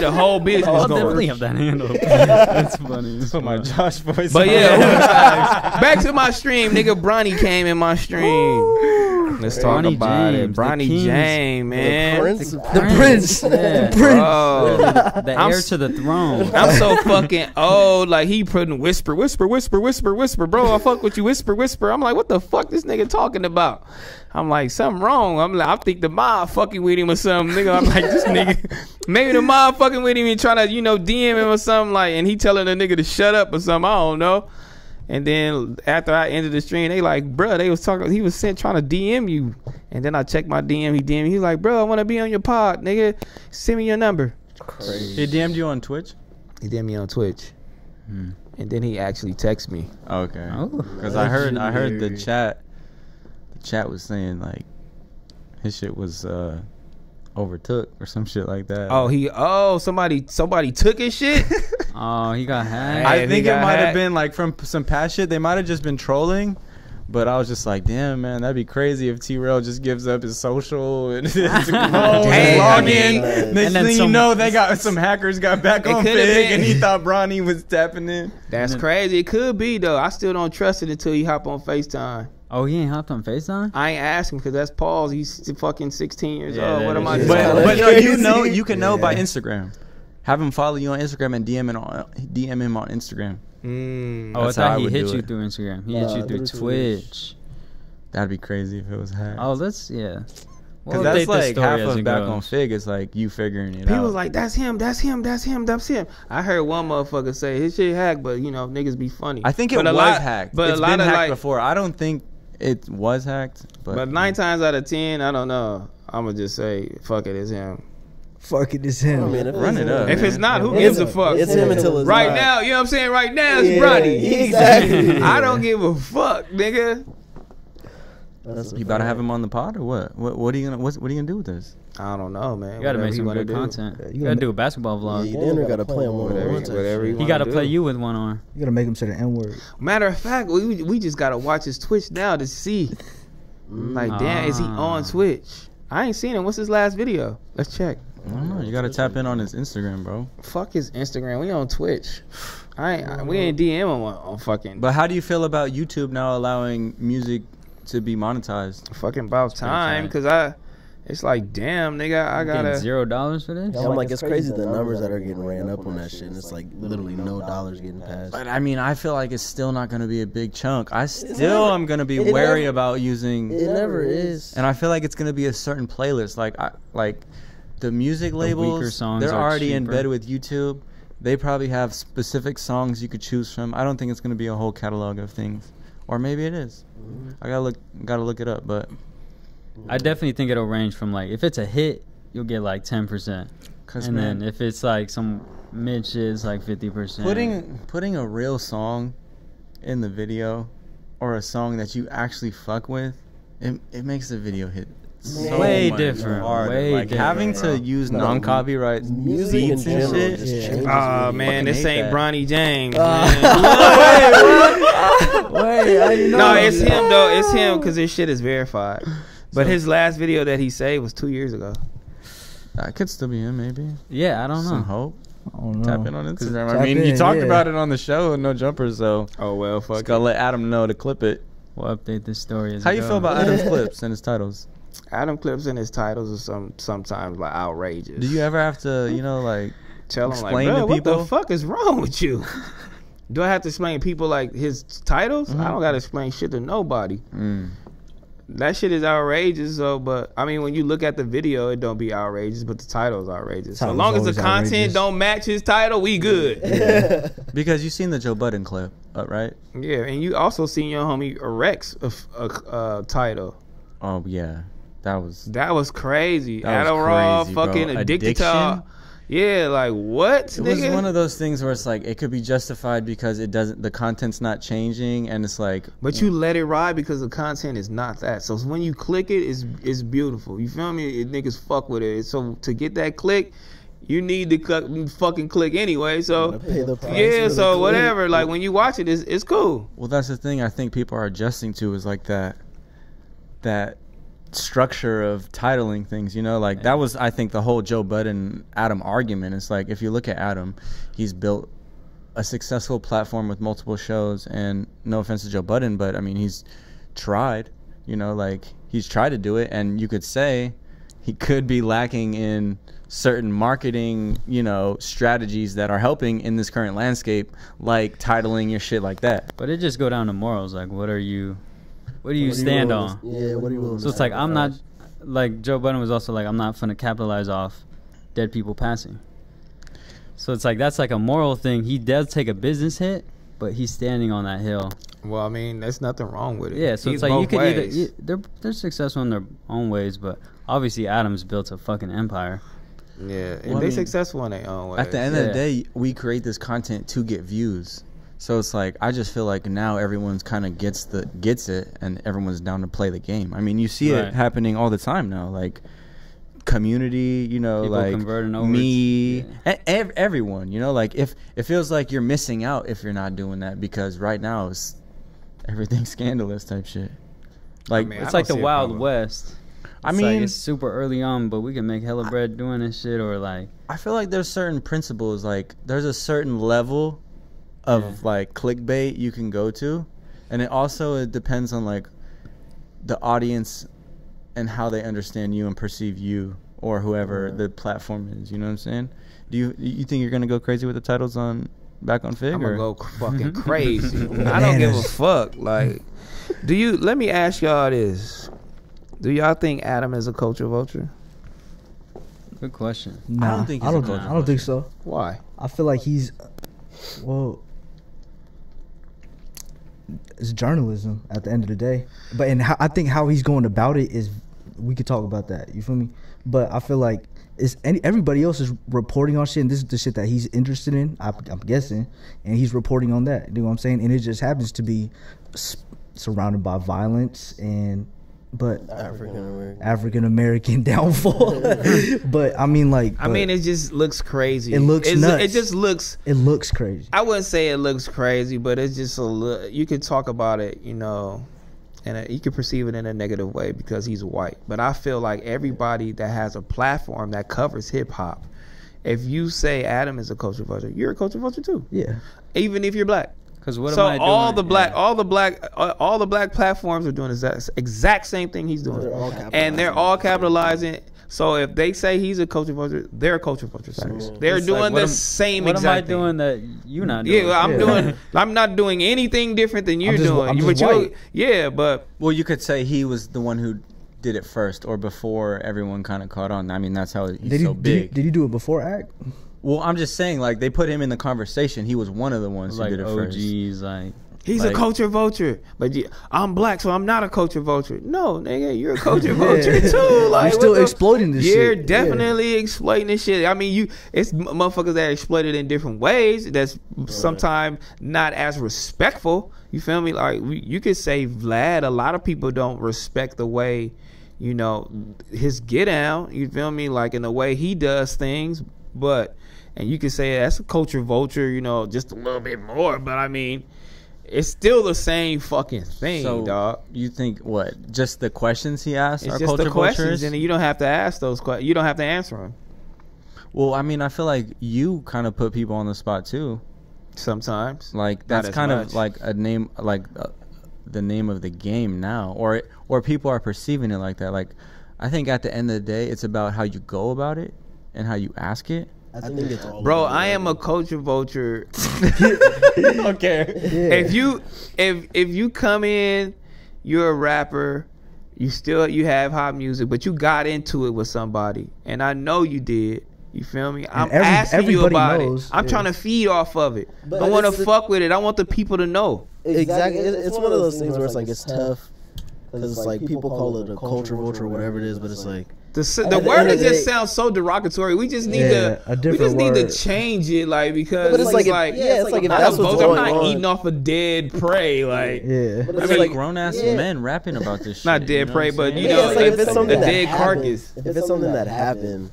a whole business I'll going. definitely have that handle. That's funny. That's what my Josh voice. But yeah, back to my stream. Nigga, Bronny came in my stream. Let's talk Bronny about James, it. Bronny James, man. The prince. Yeah. Bro. The heir to the throne. I'm so fucking old. Like, he putting whisper. Bro, I fuck with you, whisper. I'm like, what the fuck this nigga talking about? I'm like, something wrong. I think the mob fucking with him or something, nigga. I'm like, this nigga, maybe the mob fucking with him and trying to, you know, DM him or something, like, and he telling the nigga to shut up or something. I don't know. And then after I ended the stream, they like, bruh, they was talking, he was trying to DM you. And then I checked my DM, he DM'd me. He's like, bro, I want to be on your pod, nigga. Send me your number. Crazy. He DM'd you on Twitch? He DM'd me on Twitch. And then he actually texted me. Okay. Oh. Because I heard the chat. The chat was saying like his shit was overtook or some shit like that. Somebody took his shit. Oh, he got hacked. I think it might have been like from some past shit. They might have just been trolling. But I was just like, damn, man, that'd be crazy if T-Rell just gives up his social and his login. Next thing you know, they got some hackers got back on Fig and he thought Bronny was tapping in. That's crazy. It could be, though. I still don't trust it until you hop on FaceTime. Oh, he ain't hopped on FaceTime? I ain't asking because that's Paul's. He's fucking 16 years old. What am I doing? But no, you can know by Instagram. Have him follow you on Instagram and DM him on Instagram. I thought he hit you through Instagram. He hit you through Twitch. That'd be crazy if it was hacked. Oh, Because We'll that's update this like story half as of it Back goes. on Fig is like you figuring it People out. was like, that's him. I heard one motherfucker say his shit hacked, but you know, niggas be funny. I think it But was a lot, hacked. But It's a lot been of hacked like, before. I don't think it was hacked. but 9 times out of 10, I don't know. I'ma just say, fuck it, it's him. Fuck it, it's him. I mean, if Run it's it him- up. If it's not, who It's- gives a fuck? It's him until it's Right not. now, you know what I'm saying? Right now, it's Yeah, Bronny. exactly. I don't give a fuck, nigga. That's a You about to fact. have him on the pod or what? What are you gonna do with this? I don't know, man. You gotta Whatever make he some wanna good do. content. Yeah, you You gotta gotta do a basketball Yeah, vlog. you then gotta play him Whatever, one whatever He wanna gotta do. play you with one arm. You gotta make him say the N word. Matter of fact, we just gotta watch his Twitch now to see. Like, damn, is he on Twitch? I ain't seen him. What's his last video? Let's check. I don't know. You gotta tap in on his Instagram, bro. Fuck his Instagram. We on Twitch. We ain't DM him on fucking. But how do you feel about YouTube now allowing music to be monetized? Fucking about time, cause it's like, damn, nigga, I Getting gotta. $0 for this? Yeah, I'm like, it's crazy the numbers that are getting ran up on that shit, and it's like literally no dollars getting passed. But I mean, I feel like it's still not gonna be a big chunk. I still am gonna be it wary never- about using. It never is. And I feel like it's gonna be a certain playlist. Like the music weaker labels, songs they're are already in cheaper. bed with YouTube. They probably have specific songs you could choose from. I don't think it's gonna be a whole catalog of things, or maybe it is. I gotta look it up. But I definitely think it'll range from like, if it's a hit, you'll get like 10%. cause And man, then if it's like some mid shit, it's like 50%. putting a real song in the video, or a song that you actually fuck with, it makes the video hit so Way much different, harder. way Like different, having bro. to use No, non-copyright music in beats and general shit. just Yeah. changes. Oh really. man, Fucking this hate ain't that. Bronny James. Wait, I didn't know. No, it's him though. It's him because his shit is verified. But his last video that he saved was 2 years ago. That could still be him, maybe. Yeah, I don't Some know. hope. I don't know. Tap in on Instagram. I Tap mean, you in, talked yeah. about it on the show, No Jumpers, so Oh well, just fuck. gotta let Adam know to clip it. We'll update this story as How it you goes. feel about Adam's clips and his titles? Adam clips in his titles are sometimes like outrageous. Do you ever have to, like, tell him explain like, to bro, what people? the fuck is wrong with you? Do I have to explain people like his titles? I don't gotta explain shit to nobody. That shit is outrageous. So, but I mean, when you look at the video, it don't be outrageous, but the title's outrageous. So Title's long as the always content outrageous. don't match his title, we good. Because you seen the Joe Budden clip, right? Yeah, and you also seen your homie Rexx title. Oh yeah, that was That was crazy. That was Adderall, crazy, bro. fucking addicted to. Addiction? Yeah, like what? It was nigga? one of those things where it's like it could be justified because the content's not changing, and it's like, But you let it ride because the content is not that. So when you click it, it's beautiful. You feel me? Niggas fuck with it. So to get that click, you need to fucking click anyway. So Gotta pay the price yeah, for the so click. whatever. Like when you watch it, it's cool. well, that's the thing. I think people are adjusting to is like that structure of titling things, like that was, I think, the whole Joe Budden Adam argument. It's like, if you look at Adam, he's built a successful platform with multiple shows, and no offense to Joe Budden, but I mean, he's tried, like he's tried to do it, and you could say he could be lacking in certain marketing, strategies that are helping in this current landscape, like titling your shit like that. But it just go down to morals. Like, what do you stand on? Yeah, what are you willing So to it's like, I'm not, sacrifice? like Joe Budden was also like, I'm not finna capitalize off dead people passing. So it's like, that's like a moral thing. He does take a business hit, but he's standing on that hill. Well, I mean, there's nothing wrong with it. Yeah, so He's it's like, you both could ways. either, they're successful in their own ways, but obviously Adam's built a fucking empire. Yeah, and Well, I they mean, successful in their own way. At the end of the Yeah. day, we create this content to get views. So it's like, I just feel like now everyone's kind of gets it, and everyone's down to play the game. I mean, you see Right. it happening all the time now, like community, People like converting over me, to- everyone, like if it feels like you're missing out if you're not doing that, because right now it's everything scandalous type shit. Like, mean, It's I like don't the see a Wild problem. West. I It's mean, like, it's super early on, but we can make hella bread doing this shit, or like, I feel like there's certain principles, like there's a certain level of like clickbait you can go to, and it depends on like the audience and how they understand you and perceive you, or whoever the platform is. You know what I'm saying? Do you think you're gonna go crazy with the titles on Back on Fig? I'm or? gonna go fucking crazy. I don't give a fuck. Like, let me ask y'all this: Do y'all think Adam is a culture vulture? Good question. Nah, I don't think he's a culture I don't think so. Why? I feel like he's, well, it's journalism at the end of the day. But I think how he's going about it is, we could talk about that. You feel me? But I feel like everybody else is reporting on shit, and this is the shit that he's interested in. I'm guessing, and he's reporting on that. You know what I'm saying? And it just happens to be surrounded by violence but African American downfall. But I mean, like, I mean, it just looks crazy. It looks nuts. It just looks. It looks crazy. I wouldn't say it looks crazy, but it's just a little. You could talk about it, you know, and you could perceive it in a negative way because he's white. But I feel like everybody that has a platform that covers hip hop, if you say Adam is a culture vulture, you're a culture vulture too. Yeah. Even if you're black. Because what So am I doing? all the black platforms are doing the exact same thing he's doing, and they're all capitalizing. So if they say he's a culture vulture, they're a culture vulture. They're It's doing like, the same What am I exact thing. doing that you not doing? Yeah, I'm doing. I'm not doing anything different than you're doing. I'm But just you, white. yeah, but Well, you could say he was the one who did it first, or before everyone kind of caught on. I mean, that's how he's so big. Did he do it before Act? Well, I'm just saying, like, they put him in the conversation. He was one of the ones Like who did it first. OGs, like he's Like- a culture vulture. But I'm black, so I'm not a culture vulture. No, nigga, you're a culture vulture too. Like, You're still what the- exploiting this shit. You're Yeah. definitely exploiting this shit. I mean, it's motherfuckers that exploit it in different ways. That's sometimes not as respectful. You feel me? Like, you could say Vlad. A lot of people don't respect the way, you know, his get down. You feel me? Like, in the way he does things, but. And you can say that's a culture vulture, you know, just a little bit more. But I mean, it's still the same fucking thing, So, dog. you think what? Just the questions he asked It's are just culture the questions, vultures? and you don't have to ask those questions. You don't have to answer them. Well, I mean, I feel like you kind of put people on the spot too. Sometimes, Like Not that's as kind much. of like a name, like the name of the game now, or people are perceiving it like that. Like, I think at the end of the day, it's about how you go about it and how you ask it. I think it's all bro, over the I am a way. culture vulture. Okay. If you come in, you're a rapper. You have hot music, but you got into it with somebody, and I know you did. You feel me? I'm asking you everybody about knows, it. I'm yeah. trying to feed off of it. But I want to it's the- fuck with it. I want the people to know. Exactly. It's one of those things where it's like it's tough because it's like people call it a culture vulture or whatever it is, but it's like The the word end of the just day- sounds so derogatory. We just need Yeah, a to different need to word. change it, like, because But it's it's like, like it's like if I'm that's not what's vulture, I'm going not on. eating off a dead prey, like Yeah. But I it's mean, like grown ass yeah. men rapping about this shit. not dead you know prey, what I'm but saying? you Yeah, know, it's like if it's the something that dead happened, carcass. If it's something that happened,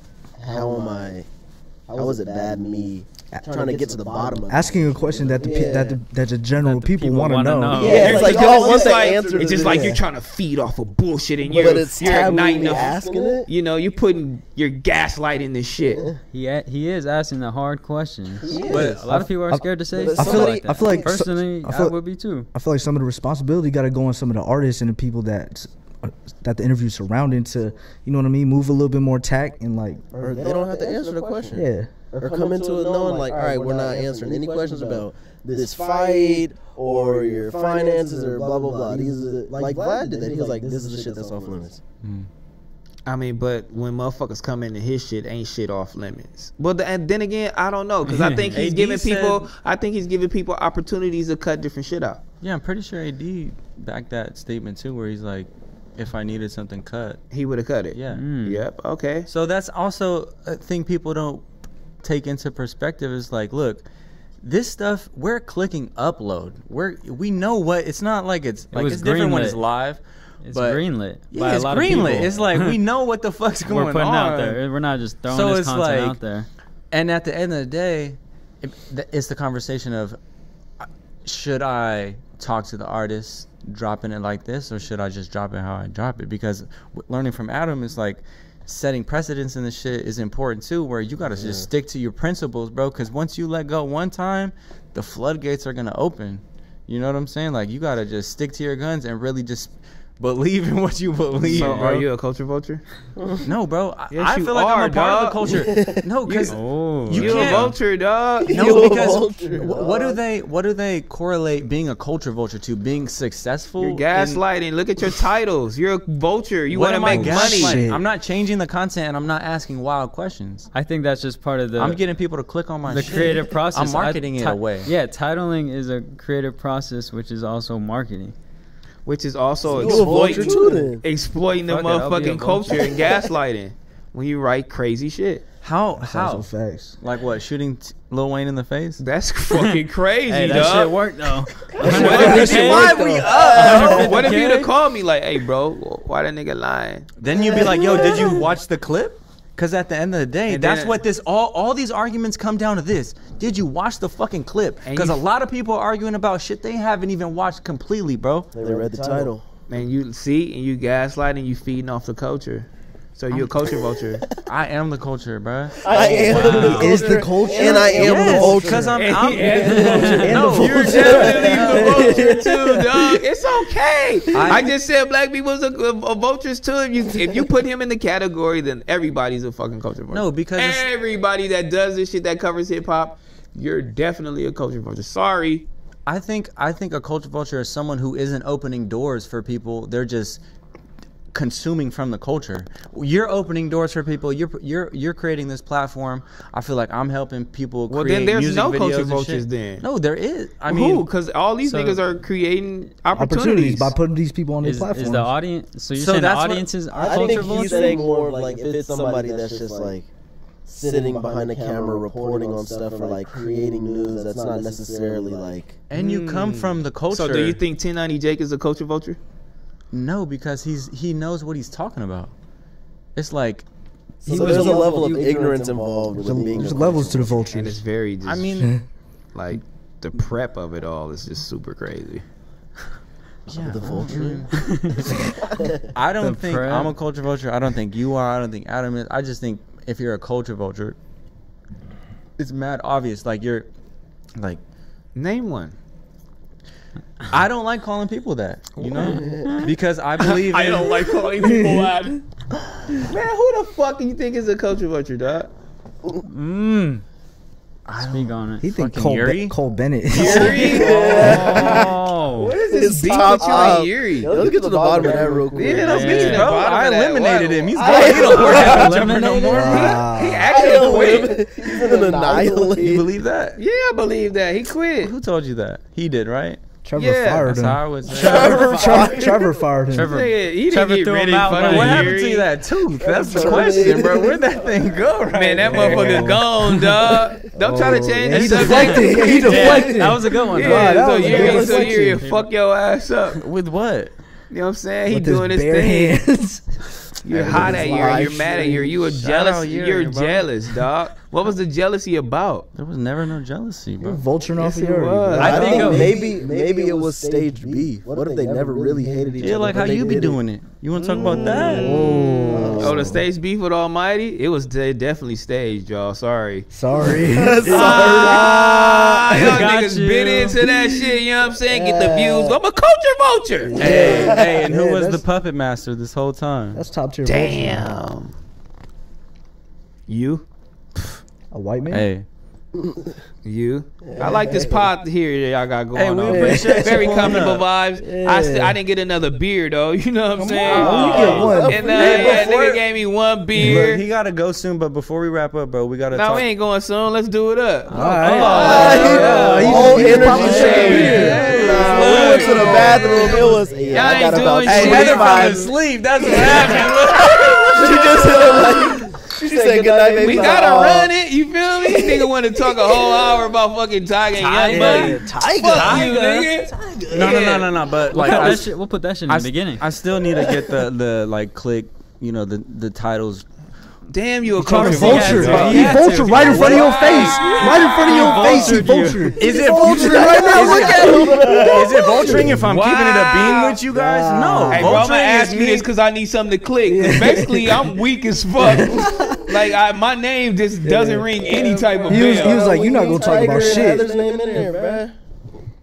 how is it bad me trying to get to the bottom of it? Asking a question that that the general That the people people want to wanna know. know. Yeah, it's like It's y'all want just the like, answer. it's to just this. like you're trying to feed off of bullshit, and But you're it's igniting taboo the asking it. You know, you're putting your gaslight in this shit. he is asking the hard questions. He But is. a lot of people are scared to say but stuff somebody- like that. I feel like personally, I feel- I would be too. I feel like some of the responsibility got to go on some of the artists and the people that the interview surrounding to, you know what I mean, move a little bit more tact and like, Or they don't have to answer the question. yeah. Or come into it knowing like, all right, we're not answering any questions about this fight or your finances or blah blah blah. These are like Vlad did that. He was like, this is the shit that's off limits. I mean, but when motherfuckers come into his shit, ain't shit off limits. But and then again, I don't know, because I think he's AD giving people. said- I think he's giving people opportunities to cut different shit out. Yeah, I'm pretty sure AD backed that statement too, where he's like, if I needed something cut, He would have cut it. yeah. Yep. Okay. So that's also a thing people don't take into perspective is like, look, this stuff, we're clicking upload. We know what, it's not like it's like was it's different when greenlit. it's live. It's but greenlit Yeah, by it's a lot of greenlit. people. It's like we know what the fuck's going we're putting on out there. We're not just throwing So this it's content like- out there. And at the end of the day, it's the conversation of, should I talk to the artist dropping it like this, or should I just drop it how I drop it? Because learning from Adam is like, setting precedence in this shit is important too, where you gotta just stick to your principles, bro, because once you let go one time, the floodgates are gonna open. You know what I'm saying? Like, you gotta just stick to your guns and really just believe in what you believe. So bro. are you a culture vulture? No, bro. Yes, I you feel like I'm are, a part of the dog. culture. No, because you You a can't. vulture, dog. No, You a because vulture, what do they correlate being a culture vulture to? Being successful? You're gaslighting. Look at your titles. You're a vulture. You want to make money. Shit. I'm not changing the content, and I'm not asking wild questions. I think that's just part of the I'm getting people to click on my the shit. creative process. I'm marketing it away. Yeah, titling is a creative process, which is also marketing. Which is also You a vulture too, then. exploiting the Fuck it, I'll be a motherfucking vulture. culture and gaslighting when you write crazy shit. How? That's How? also facts. Like what? Shooting Lil Wayne in the face? That's fucking crazy, Hey, that dog. shit worked though. Why we up? What if you'd have called me like, hey, bro, why that nigga lying? Then you'd be like, yo, did you watch the clip? Because at the end of the day, And that's then- what this all these arguments come down to this. Did you watch the fucking clip? And Because you- a lot of people are arguing about shit they haven't even watched completely, bro. They read the title. And you see, and you gaslighting, you feeding off the culture. So you a culture vulture. I am the culture, bro. I am He is the culture? and I am the vulture. Because I'm And no, you're definitely the vulture too, dog. It's okay. I just said black people's a vultures too. If you put him in the category, then everybody's a fucking culture vulture. No, because it's- everybody that does this shit that covers hip hop, you're definitely a culture vulture. Sorry. I think a culture vulture is someone who isn't opening doors for people. They're just consuming from the culture. You're opening doors for people. You're creating this platform. I feel like I'm helping people Well, create then there's music no videos culture and vultures shit. then. No, there is. I mean, Who? Because all these So- niggas are creating Opportunities opportunities. by putting these people on their Is platforms. the audience? So you're So saying the that's what- audiences are I culture think he's vultures? saying more of like if it's somebody that's just like sitting behind the camera reporting on stuff or like creating news that's not necessarily like and you come from the culture. So do you think 1090 Jake is a culture vulture? No, because he knows what he's talking about. It's like, so there's a level of ignorance involved with being There's a levels to the And it's vultures. very just, I mean, like the prep of it all is just super crazy. yeah, the vulture. I don't The think prep. I'm a culture vulture. I don't think you are. I don't think Adam is. I just think if you're a culture vulture, it's mad obvious. Like you're, like, Name one. I don't like calling people that, you know, because I believe I in- don't like calling people out. Man, who the fuck do you think is a culture vulture, dog? Speak on it. He think Fucking Yuriy? Cole Bennett. Yuriy? Oh. What is this His beef top with you up. and Yuriy? Let's get to the bottom of that real quick. Yeah, let's Yeah. get to the bro, bottom I of that. eliminated What? him. He's I gone. He don't work at Jumper no eliminated more. him? Wow. He actually quit. He's an annihilated. You believe that? Yeah, I believe that. He quit. Who told you that? He did, right? Trevor Yeah. fired That's him. how I would say. Trevor fired him. Trevor- Nigga, he Trevor didn't get threw him rid out, of bro. What happened Yuriy. to that tooth? That's the Trevor question, did. bro. Where'd that thing go? Right Man, that there? motherfucker gone, dog. Don't try to change He the subject. deflected. He deflected. That was a good one. Yeah, Wow, that so was a good Yuriy, so reflection. Yuriy, fuck your ass up. With what? You know what I'm saying? He With his doing his bare thing. hands. You're hot at Yuriy. live You're mad at Yuriy. You were Shout jealous. out Yuriy, You're bro. jealous, dog. What was the jealousy about? There was never no jealousy, You're bro. vulturing off Yes, of it Yuriy. was. bro. I think maybe it was staged beef. What if they never really hated each other? Yeah, like how but they you be did it? doing it. You want to talk about that? Oh, the stage beef with Almighty? It was definitely staged, y'all. Sorry. Sorry. Y'all Got niggas you. bit into that shit, you know what I'm saying? Get the views. I'm a culture vulture. Hey, and who Yeah, was the that's- puppet master this whole time? That's top tier. Damn. You? A white man. Hey, You? I like this pot here that y'all got going Hey, we on. appreciate you Very pulling comfortable up. vibes. I didn't get another beer though. You know what I'm saying? on, you get one. And Hey, that before- nigga gave me one beer. look, he gotta go soon. But before we wrap up, bro, we gotta No, talk. we ain't going soon. Let's do it up. All right. Whole He's energy probably shade. Yeah. Nah, we went to the bathroom. It was. Y'all Yeah, I ain't got about doing Hey, shit. Heather fell 25. asleep. That's what happened. She just hit him like. She said good night, baby. We gotta run it. You feel me? Nigga want to talk a whole hour about fucking Tyga and Young Money. Fuck you, nigga. No. But like, We'll put that shit in the beginning. I still need to get the like click. You know the titles. Damn, you a Called a culture vulture. vulture. He vulture right in front of your face. Right in front of your face. He vulture. Is it vulturing right now? Look at him. Is it vulturing if I'm keeping it a beam with you guys? No. Hey, bro, I'm gonna Vulturing ask is you me- this because I need something to click. 'Cause basically, I'm weak as fuck. Like, my name just doesn't ring any type of He was bell. like, you're not gonna talk about shit. Heather's name in there, bruh.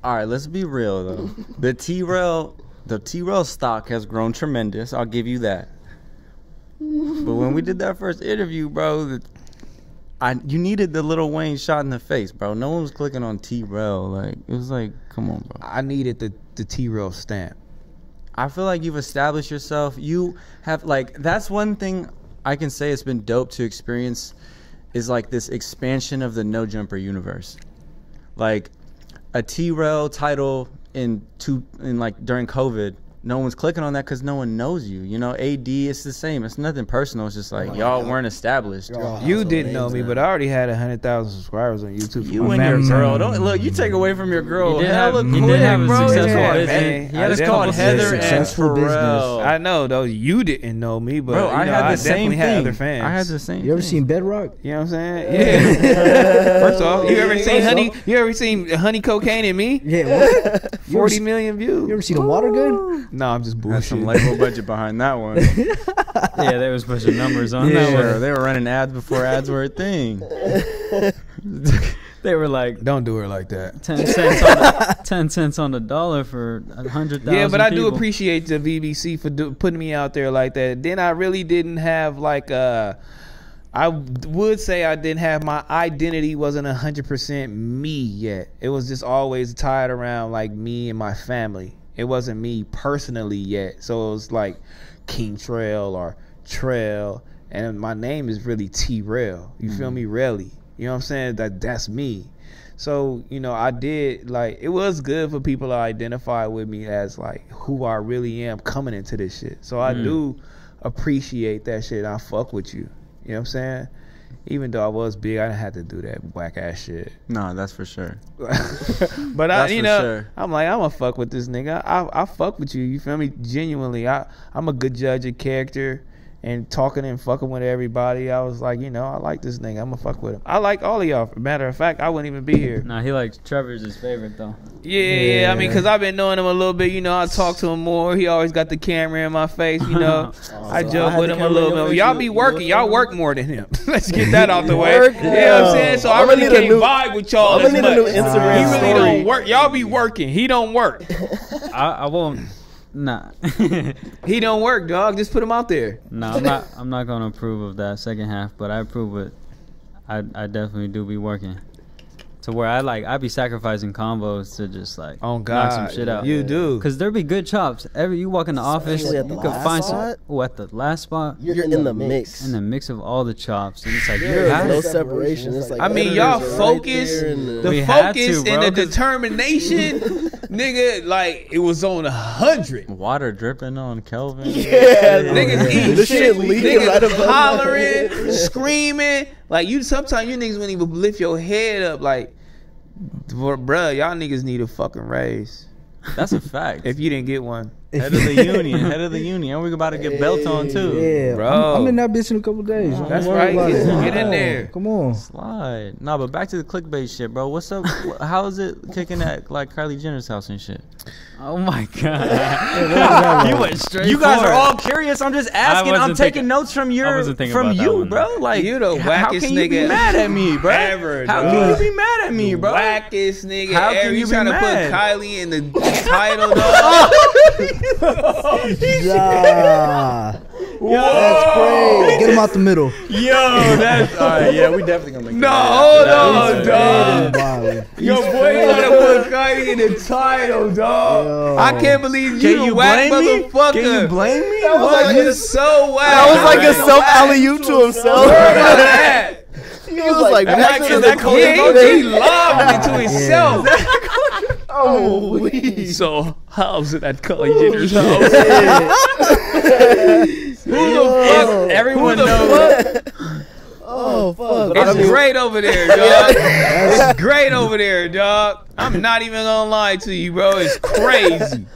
All right, let's be real though. The T-Rell the T-Rell stock has grown tremendous. I'll give you that. But when we did that first interview, bro, you needed the Lil Wayne shot in the face, bro. No one was clicking on T-Rell. Like, it was like, come on, bro. I needed the T-Rell stamp. I feel like you've established yourself. You have, like, that's one thing I can say it's been dope to experience is like this expansion of the No Jumper universe. Like a T-Rell title in like during COVID, no one's clicking on that because no one knows you. You know, AD, it's the same. It's nothing personal. It's just like y'all weren't established. You didn't know me, but I already had 100,000 subscribers on YouTube. You and your girl. Don't look. You take away from your girl. He did Hella have, quick, he did have a bro. successful Yeah, business. man. He had It's a called couple Heather and successful Pharrell. I know though. You didn't know me, but Bro, I you know, had the I same definitely had thing. other fans. I had the same. You ever thing. seen Bedrock? You know what I'm saying? Yeah. First off, you ever seen honey? You ever seen honey cocaine in me? Yeah. What? 40 million views. You ever seen a water gun? No, I'm just Had some bullshit. label budget behind that one. Yeah, they was pushing numbers on Yeah, that one. they were running ads before ads were a thing. They were like Don't do her like that. 10 cents on the dollar for 100,000. Yeah, but I do people. appreciate the BBC for putting me out there like that. Then I really didn't have like I would say I didn't have my identity wasn't 100% me yet. It was just always tied around like me and my family. It wasn't me personally yet. So it was like King Trell or Trell, and my name is really T-Rell. You feel me? Really. You know what I'm saying? That's me. So, you know, I did, like, it was good for people to identify with me as, like, who I really am coming into this shit. So I do appreciate that shit. I fuck with you. You know what I'm saying? Even though I was big, I didn't have to do that whack-ass shit. No, that's for sure. But That's you for know, sure. I'm like, I'm gonna fuck with this nigga. I fuck with you. You feel me? Genuinely, I'm a good judge of character and talking and fucking with everybody. I was like, you know, I like this nigga. I'm gonna fuck with him. I like all of y'all. Matter of fact, I wouldn't even be here. Nah, he likes Trevor's his favorite though. Yeah, I mean, because I've been knowing him a little bit. You know, I talk to him more. He always got the camera in my face. You know, I so joke I had with the him a camera little in your bit. face, Y'all you- be you working. was Y'all funny. work more than him. Let's get that out the way. Work? You know what I'm saying? So I I'm gonna really need a can't new- vibe with y'all I'm as gonna need a new much. Instagram He really story. don't work. Y'all be working. He don't work. I won't. Nah. He don't work, dog. Just put him out there. Nah, I'm not gonna approve of that second half, but I approve it. I definitely do be working. To where I be sacrificing convos to just like Oh knock God, some shit out. You do. Cause there be good chops. You walk in the office, Especially at the you can last find spot? some. At the last spot, You're in the mix. in the mix of all the chops, and it's like There's how- no separation. It's like I mean, editors y'all are right focus, there and the We had focus to, and bro, the 'cause- determination, nigga. Like it was on 100. Water dripping on Kelvin. yeah, Niggas eating the shit, shit leaking niggas right above my hollering, head. screaming. Like you, sometimes you niggas wouldn't even lift your head up. Like, bruh, y'all niggas need a fucking raise. That's a fact. If you didn't get one, Head of the union, head of the union. And we're about to get belt on too. Yeah, Bro. I'm in that bitch in a couple days. Don't That's worry right. about it. Get in Come there. on, Come on. Slide. Nah, but back to the clickbait shit, bro. What's up? How is it kicking at like Kylie Jenner's house and shit? oh my god, you went straight. You guys for are it. all curious. I'm just asking. I'm wasn't taking thinking- notes from I wasn't thinking about that you, one. bro. Like You the how wackest can you be nigga mad at me, bro? ever, How dog. can you be mad at me, bro? wackest nigga How can ever. you You be trying to mad? put Kylie in the title, dog? Nah. That's crazy. Get him out the middle. Yo, that's all right. Yeah, we definitely gonna make. No, that. hold That's on, fair. dog. Yo, boy, trying to put Kylie in the title, dog. Yo. I can't believe Can you you the whack blame me? motherfucker. Can you blame me? That was like you so whack. That was like a Bro. self alley-oop to himself. That. He was like, is that Cody Yeah, Vulture? he lobbed it to himself. oh, please. So, how's it at Kylie Jenner's house? Who the fuck? Everyone Who the knows. fuck? Oh, fuck. It's great over there, dog. It's great over there, dog. I'm not even gonna lie to you, bro. It's crazy.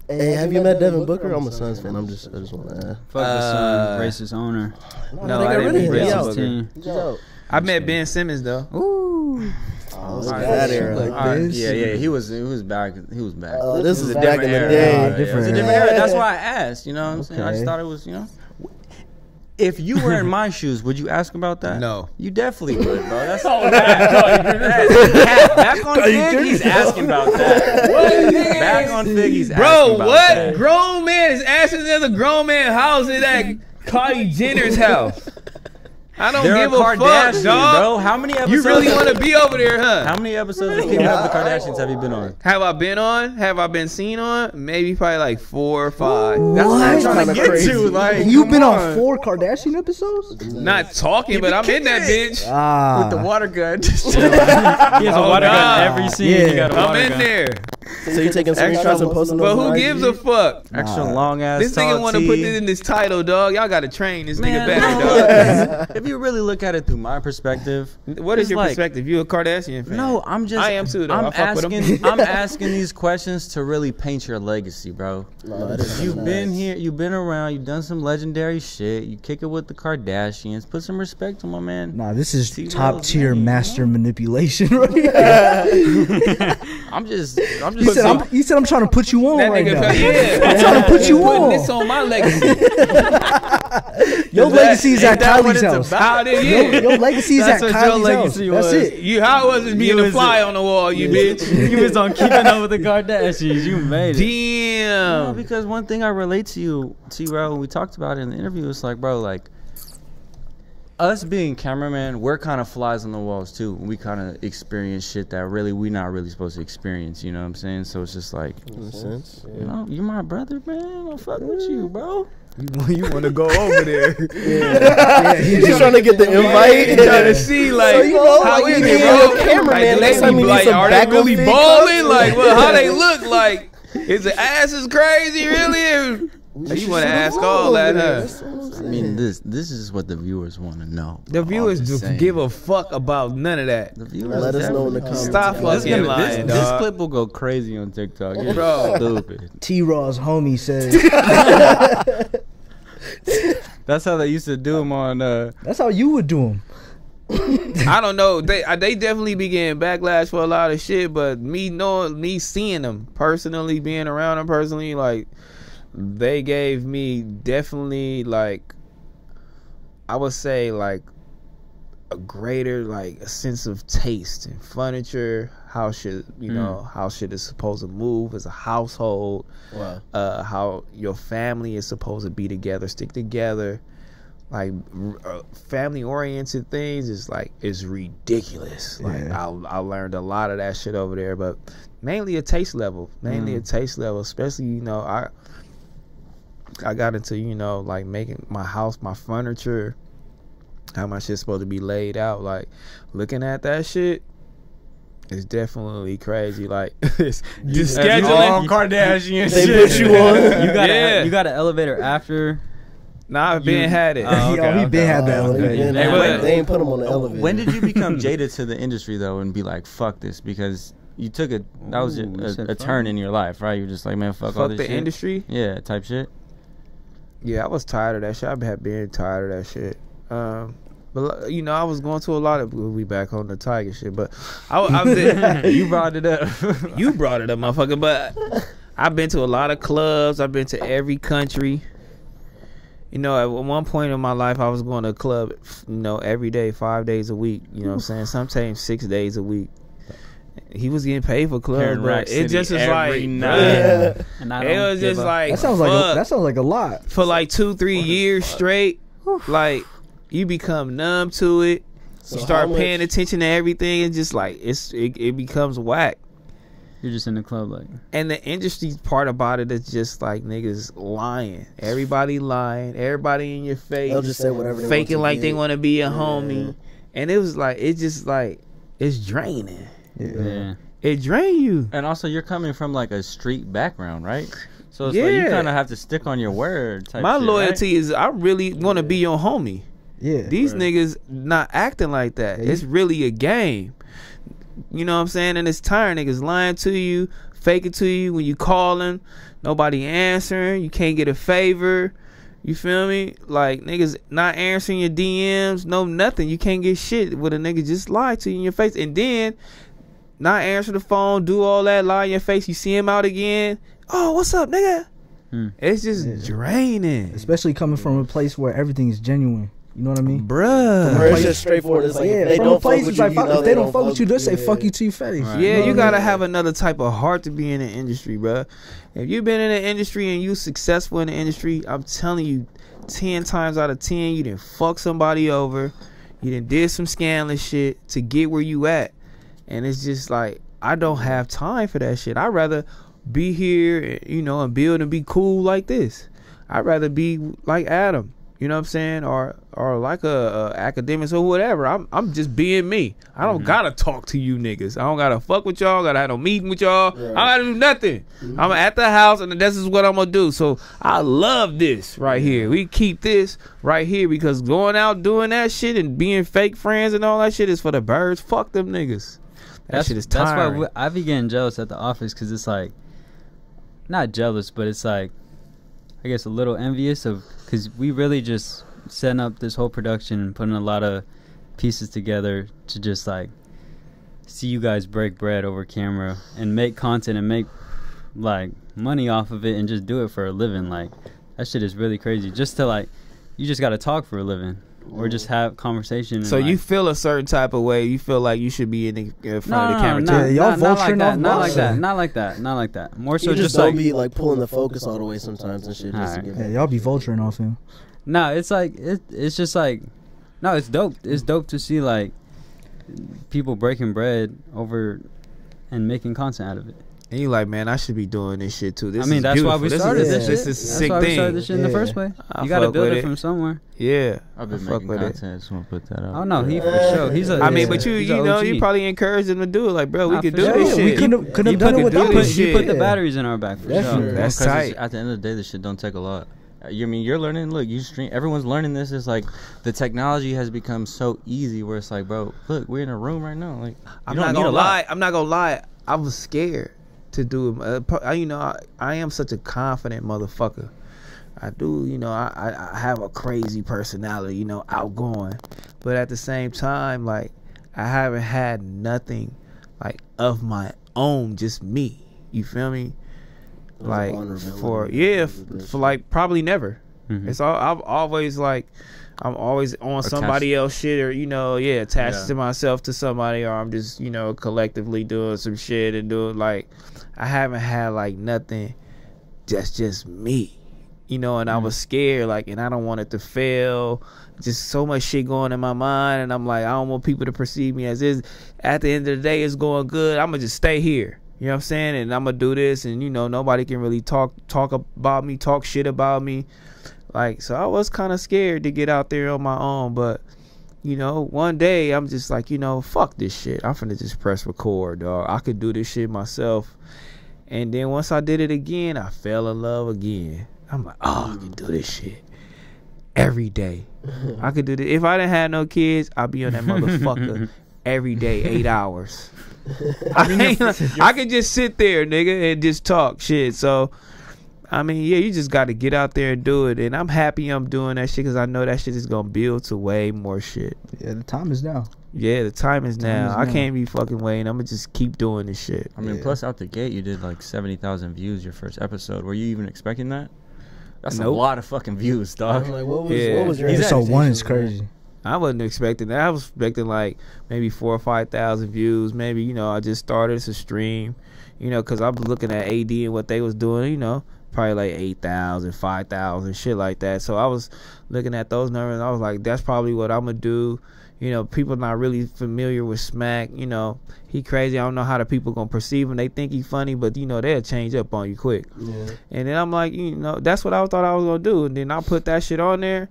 Hey, have you met Devin Booker? I'm a Suns fan. I just want to ask. Fuck the son, racist owner. No, they I got didn't rid of meet him. He Rexx out. Booker. Team. He's out. I met Ben Simmons though. Ooh. Oh, it's Alright, that era. like All right, this. yeah, he was back. He was back. This It is a back in different the era. day. Yeah, it was a Different different era. era. That's why I asked. You know what I'm saying? I just Okay. thought it was, you know. If you were in my shoes, would you ask about that? No. You definitely would, bro. That's all that. Back on Fig, he's asking about that. Back on Fig, he's asking about that. Bro, what? Grown man is asking there's a grown man house in that Kylie Jenner's house. I don't They're give a a fuck, Kardashian, dog. bro. How many episodes? You really want to be over there, huh? How many episodes of Keeping Up with the Kardashians have you been on? Have I been on? Have I been seen on? Maybe probably like 4 or 5. That's what I'm What? trying to get Crazy. to. Like, You've come been on 4 Kardashian episodes? Not talking, but I'm in that bitch. Ah. with the water gun. He has a water gun nah. every scene. Yeah. He got a I'm water in gun. there. So you taking screenshots and posting But those who on gives IG? a fuck? Extra long ass. This nigga want to put this in this title, dog. Y'all got to train this nigga Man, better, no, dog. if you really look at it through my perspective, What is it's your like- perspective? You a Kardashian fan? No, I'm just. I am too, though. I'm I fuck with 'em. asking. I'm asking these questions to really paint your legacy, bro. No, that is You've nice. been here. You've been around. You've done some legendary shit. You kick it with the Kardashians. Put some respect on my man. Nah, this is T-Rell's top tier name, master manipulation right here. I'm just. He said I'm trying to put you on That right nigga, now. yeah. I'm trying to put you Putting on. this on my legacy. Your legacy is at ain't that what Kylie's it's house. about? How did you? Your legacy is That's at what your Kylie's house. legacy That's was. it. You how was it being You a was fly it. on the wall, you bitch? He was on Keeping Up with the Kardashians. You made it. No, Damn. because one thing I relate to you, T-Rell, when we talked about it in the interview, it's like, bro, like, us being cameraman, we're kind of flies on the walls too. We kind of experience shit that really we not really supposed to experience. You know what I'm saying? So it's just like, In a sense, you know, you're my brother, man. I fuck with you, bro. You want to go over there? He's trying to get the invite. Trying to see like So, you know, how like, is you it, need bro? a cameraman Like, next they time be you need like, some are they backup really big balling? content. Like, well, how they look? Like, is the ass is crazy? Really? You want to ask all that, huh? I mean, this is what the viewers want to know. The bro. viewers I'm just do saying. give a fuck about none of that. The viewers Let us know in the definitely- comments. Stop This fucking gonna- lying, this dog. clip will go crazy on TikTok. You're Bro. stupid. T-Raw's homie says That's how they used to do them on. that's how you would do him. I don't know. They definitely be getting backlash for a lot of shit, but me seeing them personally, being around them personally, like they gave me definitely like I would say like a greater like a sense of taste in furniture, how shit how shit is supposed to move as a household, Wow. how your family is supposed to be together, stick together. Like family oriented things is ridiculous. Like Yeah. I learned a lot of that shit over there, but mainly a taste level. Especially I got into like making my house, my furniture, how my shit's supposed to be laid out. Like looking at that shit is definitely crazy. Like just scheduling. Kardashian They put you on. You got an elevator after. Nah, I've been had it. Oh, Yo, he been had that. They elevator. didn't- they ain't put him on the elevator. When did you become jaded to the industry though, and be like, "Fuck this"? Because you took that was Ooh, you said a turn in your life, right? You're just like, "Man, fuck all Fuck this the shit." industry. Yeah, type shit. Yeah, I was tired of that shit. I had been tired of that shit. But I was going to a lot of. We'll be back on the Tyga shit, but I've been, You brought it up. you brought it up, motherfucker. But I've been to a lot of clubs. I've been to every country. At one point in my life, I was going to a club, every day, 5 days a week. You know what I'm saying? Sometimes 6 days a week. He was getting paid for clubs, but it just was like, Yeah. And I it don't was give just a- like, That sounds like a lot. for like 2-3 years straight. Like you become numb to it. So You start how much- paying attention to everything, and just like it becomes whack. You're just in the club like. And the industry part about it is just like niggas lying. Everybody lying. Everybody in your face. They'll just say whatever they faking want to like they get. want to be a homie. And it was like it's draining. Yeah. It drain you. And also, you're coming from like a street background, right? So it's like you Yeah. kind of have to stick on your word. Type My shit, loyalty is I really want to be your homie. Yeah. These niggas not acting like that. Yeah. It's really a game. You know what I'm saying? And it's tiring. Niggas lying to you, faking to you when you calling. Nobody answering. You can't get a favor. You feel me? Like niggas not answering your DMs. No nothing. You can't get shit with a nigga just lie to you in your face. And then not answer the phone, do all that, lie in your face. You see him out again. Oh, what's up, nigga? It's just draining, especially coming from a place where everything is genuine. You know what I mean, bruh? It's just straightforward. It's like, if they from don't a place, fuck with it's you, like, you know if they don't fuck with you, they'll say fuck you to your face. Right. Yeah, know you what I gotta mean? have another type of heart to be in the industry, bruh. If you've been in the industry and you successful in the industry, I'm telling you, 10 times out of 10, you done fuck somebody over. You done did some scandalous shit to get where you at. And it's just like, I don't have time for that shit. I'd rather be here, you know, and build and be cool like this. I'd rather be like Adam, you know what I'm saying? Or like a academics or whatever. I'm just being me. I don't gotta talk to you niggas. I don't gotta fuck with y'all. Gotta have no meeting with y'all. Right. I gotta do nothing. I'm at the house and this is what I'm gonna do. So I love this right here. We keep this right here because going out doing that shit and being fake friends and all that shit is for the birds. Fuck them niggas. That shit is tiring. That's why I be getting jealous at the office, because it's like, not jealous, but it's like, I guess a little envious of, because we really just setting up this whole production and putting a lot of pieces together to just like see you guys break bread over camera and make content and make like money off of it and just do it for a living. Like, that shit is really crazy. Just to like, you just got to talk for a living or just have conversation. So and you like, feel a certain type of way. You feel like you should be in the front of the camera. no, too. y'all not like vulturing that, off not like vulture. that, not like that, not like that. More so You just don't like, be like pulling the focus all the way sometimes and shit. Just to Alright. get Yeah, y'all be vulturing off him. no, it's like it's just like, no, it's dope. It's dope to see like people breaking bread over and making content out of it. And you like, man, I should be doing this shit too. This I mean, is that's why beautiful. we This started is, this shit. This is a That's sick why we thing. started this shit in the Yeah. first place. I You got to fuck build with it it. from somewhere. Yeah, I've been I fuck making with it. content. I just want to put that out. Oh no, he for sure. He's a. I mean, Yeah. but you he's a know, OG. you probably encouraged him to do it. Like, bro, we Nah, could for do sure. this Yeah, shit. we couldn't have You done it could without do He this put, shit. he put the Yeah. batteries in our back for sure. Definitely. That's Because tight. at the end of the day, this shit don't take a lot. I mean, you're learning. Look, you stream. Everyone's learning this. It's like the technology has become so easy. Where it's like, bro, look, we're in a room right now. Like, I'm not gonna lie. I was scared to do it. You know, I am such a confident motherfucker. I do, you know, I have a crazy personality, you know, outgoing. But at the same time, like, I haven't had nothing, like, of my own, just me. You feel me? Like, for like, probably never. Mhm. It's all, I'm always, like, I'm always on somebody else shit or, you know, attached to myself to somebody, or I'm just, you know, collectively doing some shit and doing, like, I haven't had, like, nothing just me. You know, and I was scared, like, and I don't want it to fail. Just so much shit going in my mind, and I'm like, I don't want people to perceive me as this. At the end of the day, it's going good. I'm gonna just stay here. You know what I'm saying? And I'm gonna do this, and you know, nobody can really talk about me, talk shit about me. Like, so I was kind of scared to get out there on my own, but you know, one day I'm just like, you know, fuck this shit. I'm finna just press record, dog. I could do this shit myself. And then once I did it again, I fell in love again. I'm like, oh, I can do this shit every day. I could do this. If I didn't have no kids, I'd be on that motherfucker every day, 8 hours. I could just sit there, nigga, and just talk shit. So, I mean, yeah, you just got to get out there and do it. And I'm happy I'm doing that shit because I know that shit is going to build to way more shit. Yeah, the time is now. Yeah, the time is now. I now. can't be fucking waiting. I'm going to just keep doing this shit. I mean, Yeah. plus out the gate, you did like 70,000 views your first episode. Were you even expecting that? That's a Nope. lot of fucking views, I'm dog. like, what was your Episode 1 is expectation? crazy. I wasn't expecting that. I was expecting like maybe 4,000 or 5,000 views. Maybe, you know, I just started to stream, you know, because I was looking at AD and what they was doing, you know, probably like 8,000, 5,000, shit like that. So I was looking at those numbers and I was like, that's probably what I'm going to do. You know, people not really familiar with Smack. You know, he crazy. I don't know how the people going to perceive him. They think he funny, but, you know, they'll change up on you quick. Yeah. And then I'm like, you know, that's what I thought I was going to do. And then I put that shit on there.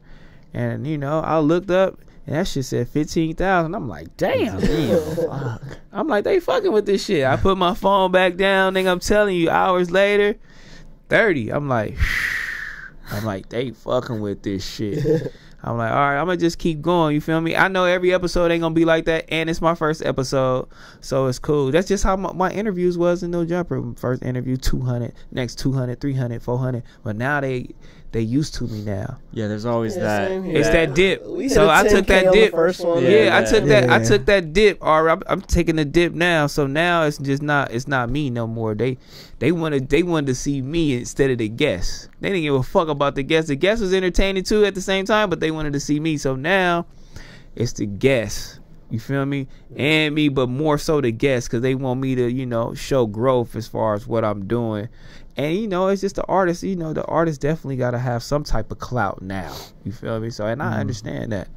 And, you know, I looked up. And that shit said 15,000. I'm like, damn. Fuck. I'm like, they fucking with this shit. I put my phone back down. Nigga, I'm telling you, hours later, 30. I'm like, they fucking with this shit. I'm like, all right, I'm gonna just keep going. You feel me? I know every episode ain't gonna be like that, and it's my first episode, so it's cool. That's just how my interviews was in No Jumper. First interview 200, next 200, 300, 400. But now they they used to me now. Yeah, there's always that. same here. It's that dip. We hit So a I 10K took that on the dip. first one. Yeah, I took that. I Yeah. took that dip. All right, I'm taking the dip now. So now it's just not. It's not me no more. They wanted to see me instead of the guests. They didn't give a fuck about the guests. The guests was entertaining too at the same time, but they wanted to see me. So now it's the guests. You feel me? And me, but more so the guests, because they want me to, you know, show growth as far as what I'm doing. And, you know, it's just the artist, you know, the artist definitely got to have some type of clout now. You feel me? So, and I understand that.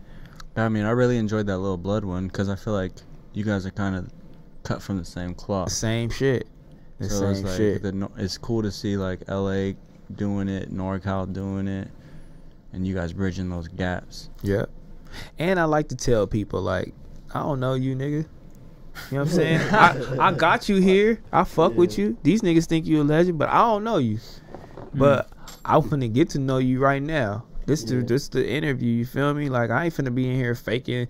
I mean, I really enjoyed that Little Blood one because I feel like you guys are kind of cut from the same cloth. Same shit. The So same it's like shit. it's cool to see like LA doing it, NorCal doing it, and you guys bridging those gaps. Yeah. And I like to tell people, like, I don't know you, nigga. You know what I'm saying? I got you here. I fuck with you. These niggas think you a legend, but I don't know you. But I'm finna get to know you right now. This the interview, you feel me? Like, I ain't finna be in here faking,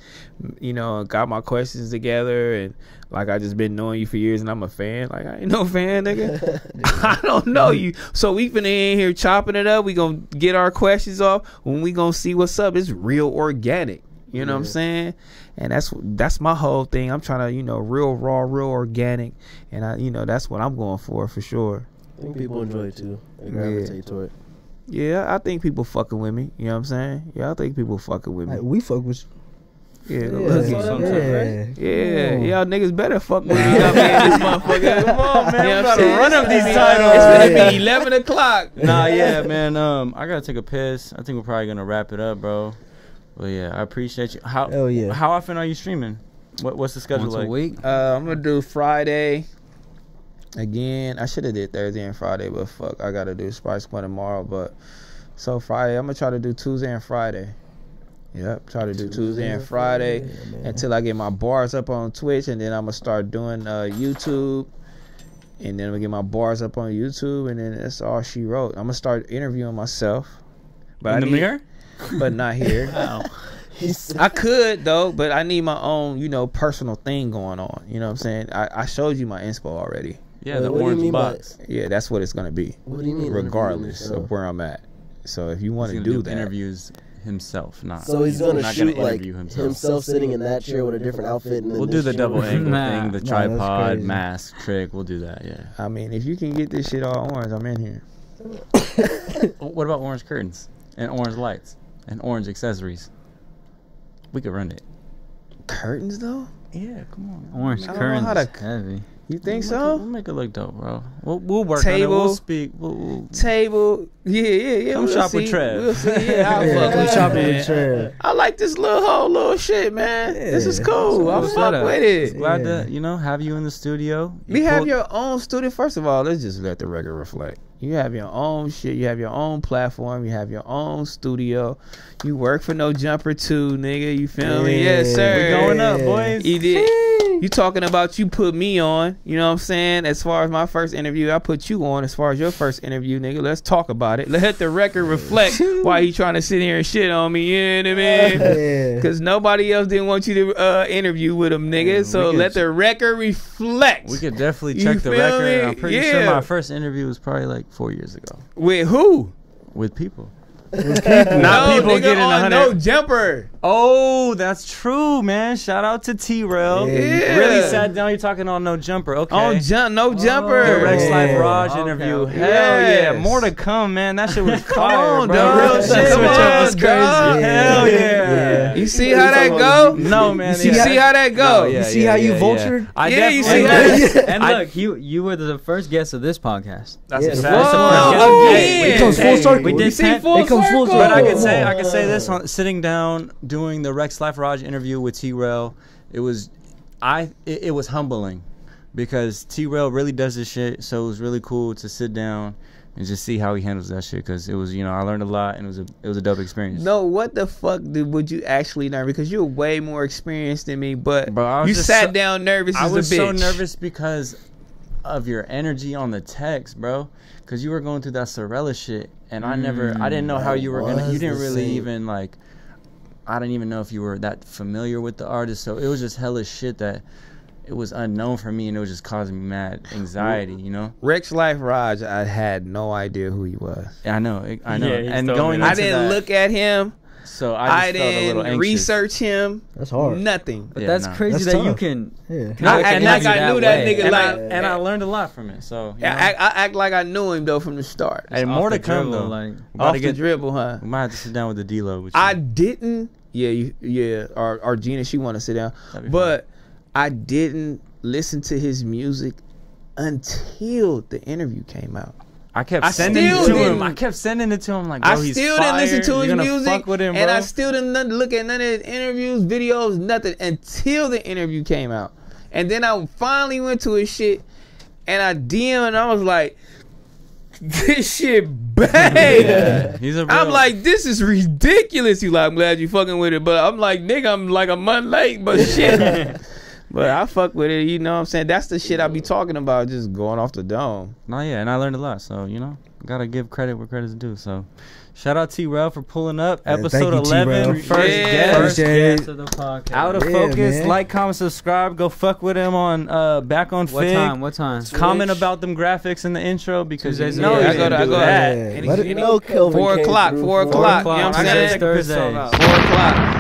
you know, got my questions together and like I just been knowing you for years and I'm a fan. Like, I ain't no fan, nigga. I don't know you. So we finna in here chopping it up. We gonna get our questions off. When we gonna see what's up, it's real organic. You know what I'm saying? And that's my whole thing. I'm trying to, you know, real raw, real organic. And I, you know, that's what I'm going for sure. I think people enjoy it too. They gravitate to it. Yeah, I think people fucking with me. You know what I'm saying? Yeah, I think people fucking with me. Like, we fuck with Yeah, yeah, look, yeah. y'all niggas better fuck with me. Got me in this motherfucker. Come on, man. we You know what gotta I'm saying? run up these It's titles. gonna be 11 o'clock. Nah, yeah, man. I gotta take a piss. I think we're probably gonna wrap it up, bro. Well, yeah, I appreciate you. Hell yeah. How often are you streaming? What's the schedule Once like? a week. I'm gonna do Friday. Again, I should have did Thursday and Friday, but fuck, I gotta do Spice One tomorrow. But so Friday, I'm gonna try to do Tuesday and Friday. Yep, try to do Tuesday and Friday until I get my bars up on Twitch, and then I'm gonna start doing YouTube, and then I'm gonna get my bars up on YouTube, and then that's all she wrote. I'm gonna start interviewing myself, but In the mirror? but not here. I could though, but I need my own, you know, personal thing going on. You know what I'm saying? I showed you my inspo already. Yeah, Wait, the what do you orange mean by- box. Yeah, that's what it's gonna be. What do you mean? Regardless interviewing of where I'm at. So if you want He's to gonna do that, interviews himself, not. So he's gonna not shoot gonna like interview himself sitting in that chair with a different outfit, and then We'll do the this double chair. angle Nah. thing, the Nah, that's tripod, crazy. mask, trick. We'll do that, yeah. I mean, if you can get this shit all orange, I'm in here. What about orange curtains and orange lights and orange accessories? We could run it. Curtains though? Yeah, come on. Orange I don't know curtains how to- is heavy. You think We'll so? make it look dope, bro. We'll work on it. Table. We'll speak. We'll Table. Yeah. Come we'll shop with see. Trev. We'll see. Yeah, I'll Yeah, fuck we with shopping you, with man. Trev. I like this little shit, man. This is Yeah. cool. I Cool fuck setup. with it. Glad Yeah. to, have you in the studio. We have your own studio. First of all, let's just let the record reflect. You have your own shit. You have your own platform. You have your own studio. You work for no jumper too, nigga. You feel me? Yes, sir. We're going up, boys. You did. You talking about you put me on. You know what I'm saying? As far as my first interview, I put you on. As far as your first interview, nigga, let's talk about it. Let the record reflect why he trying to sit here and shit on me. You know what I mean? Yeah. Because nobody else didn't want you to interview with him, nigga. So could- let the record reflect. We could definitely You check the feel record. me? I'm pretty Yeah. sure my first interview was probably like 4 years ago With who? with people. Not people nigga, getting on 100. no jumper. Oh, that's true, man. Shout out to T-Rell. Yeah. Really sat down. You're talking on no jumper. Okay. On no jumper. The Rexx Life Yeah. Raj Okay, interview. okay. Hell Yes. yeah. More to come, man. That shit was Come fire, on, bro. dog. Real Come shit. Switch up was on, crazy. dog. Hell yeah. Yeah. You see how that go? No, man. You see how that go? No, yeah, You see yeah, how you yeah, vultured? I Yeah, you definitely- see that? And I- look, you were the first guest of this podcast. That's Yeah, a the fact. first Whoa, one. again. It comes full circle. We did You see 10 full It comes full circle. But I circle. could say this on sitting down doing the Rexx Life Raj interview with T-Rell. It was humbling because T-Rell really does this shit. So it was really cool to sit down and just see how he handles that shit. Because it was, I learned a lot and it was a dope experience. No, what the fuck would you actually learn? Because you're way more experienced than me, but Bro, I was you just sat so- down nervous I as was a bitch. so nervous because of your energy on the text, bro. Because you were going through that Sorella shit, and I didn't know how you were gonna. You was didn't the really same. even like. I didn't even know if you were that familiar with the artist, so it was just hella shit that it was unknown for me, and it was just causing me mad anxiety, you know. Rexx Life Raj, I had no idea who he was. Yeah, I know, I know. Yeah, and told going, me. I into didn't that, look at him. so I I just felt a little didn't anxious. research him. That's hard. Nothing. But Yeah, that's nah. crazy That's that you tough. can. Yeah. I look act at like him I knew that way. nigga. And, like, and I learned a lot from it. So you know? I act like I knew him though from the start. and Off more the to come dribble, though. like- We're about Off to the get, dribble, huh? we might have to sit down with the D-Lo. With you. I didn't. Yeah, or Gina, she want to sit down, That'd be but I didn't listen to his music until the interview came out. I kept I sending it still to him. didn't- I kept sending it to him. Like, bro, I he's still fire. didn't listen to You're his gonna music, fuck with him, and bro. I still didn't look at none of his interviews, videos, nothing until the interview came out. And then I finally went to his shit, and I DM, and I was like, "This shit bang!" Yeah, he's a real, I'm like, "This is ridiculous." You like, "I'm glad you fucking with it," but I'm like, "Nigga, I'm like a month late," but shit. But I fuck with it, you know what I'm saying? That's the shit I be talking about, just going off the dome. no, yeah, and I learned a lot. So you know, gotta give credit where credit's due. So, shout out T-Rell for pulling up. Yeah, Episode thank you, 11, T-Rell. first Yeah. guest. First Yeah. guest of the podcast. Out of Yeah, focus. man. Like, comment, subscribe. Go fuck with him on back on What Fig. time? What time? Comment about them graphics in the intro because Tuesdays you and know Thursdays. you I didn't go do to that. Yeah. Any- Let it- You know Kelvin 4 came o'clock, through 4 for o'clock, o'clock. you know what I'm I gotta saying? check Thursdays. 4 o'clock.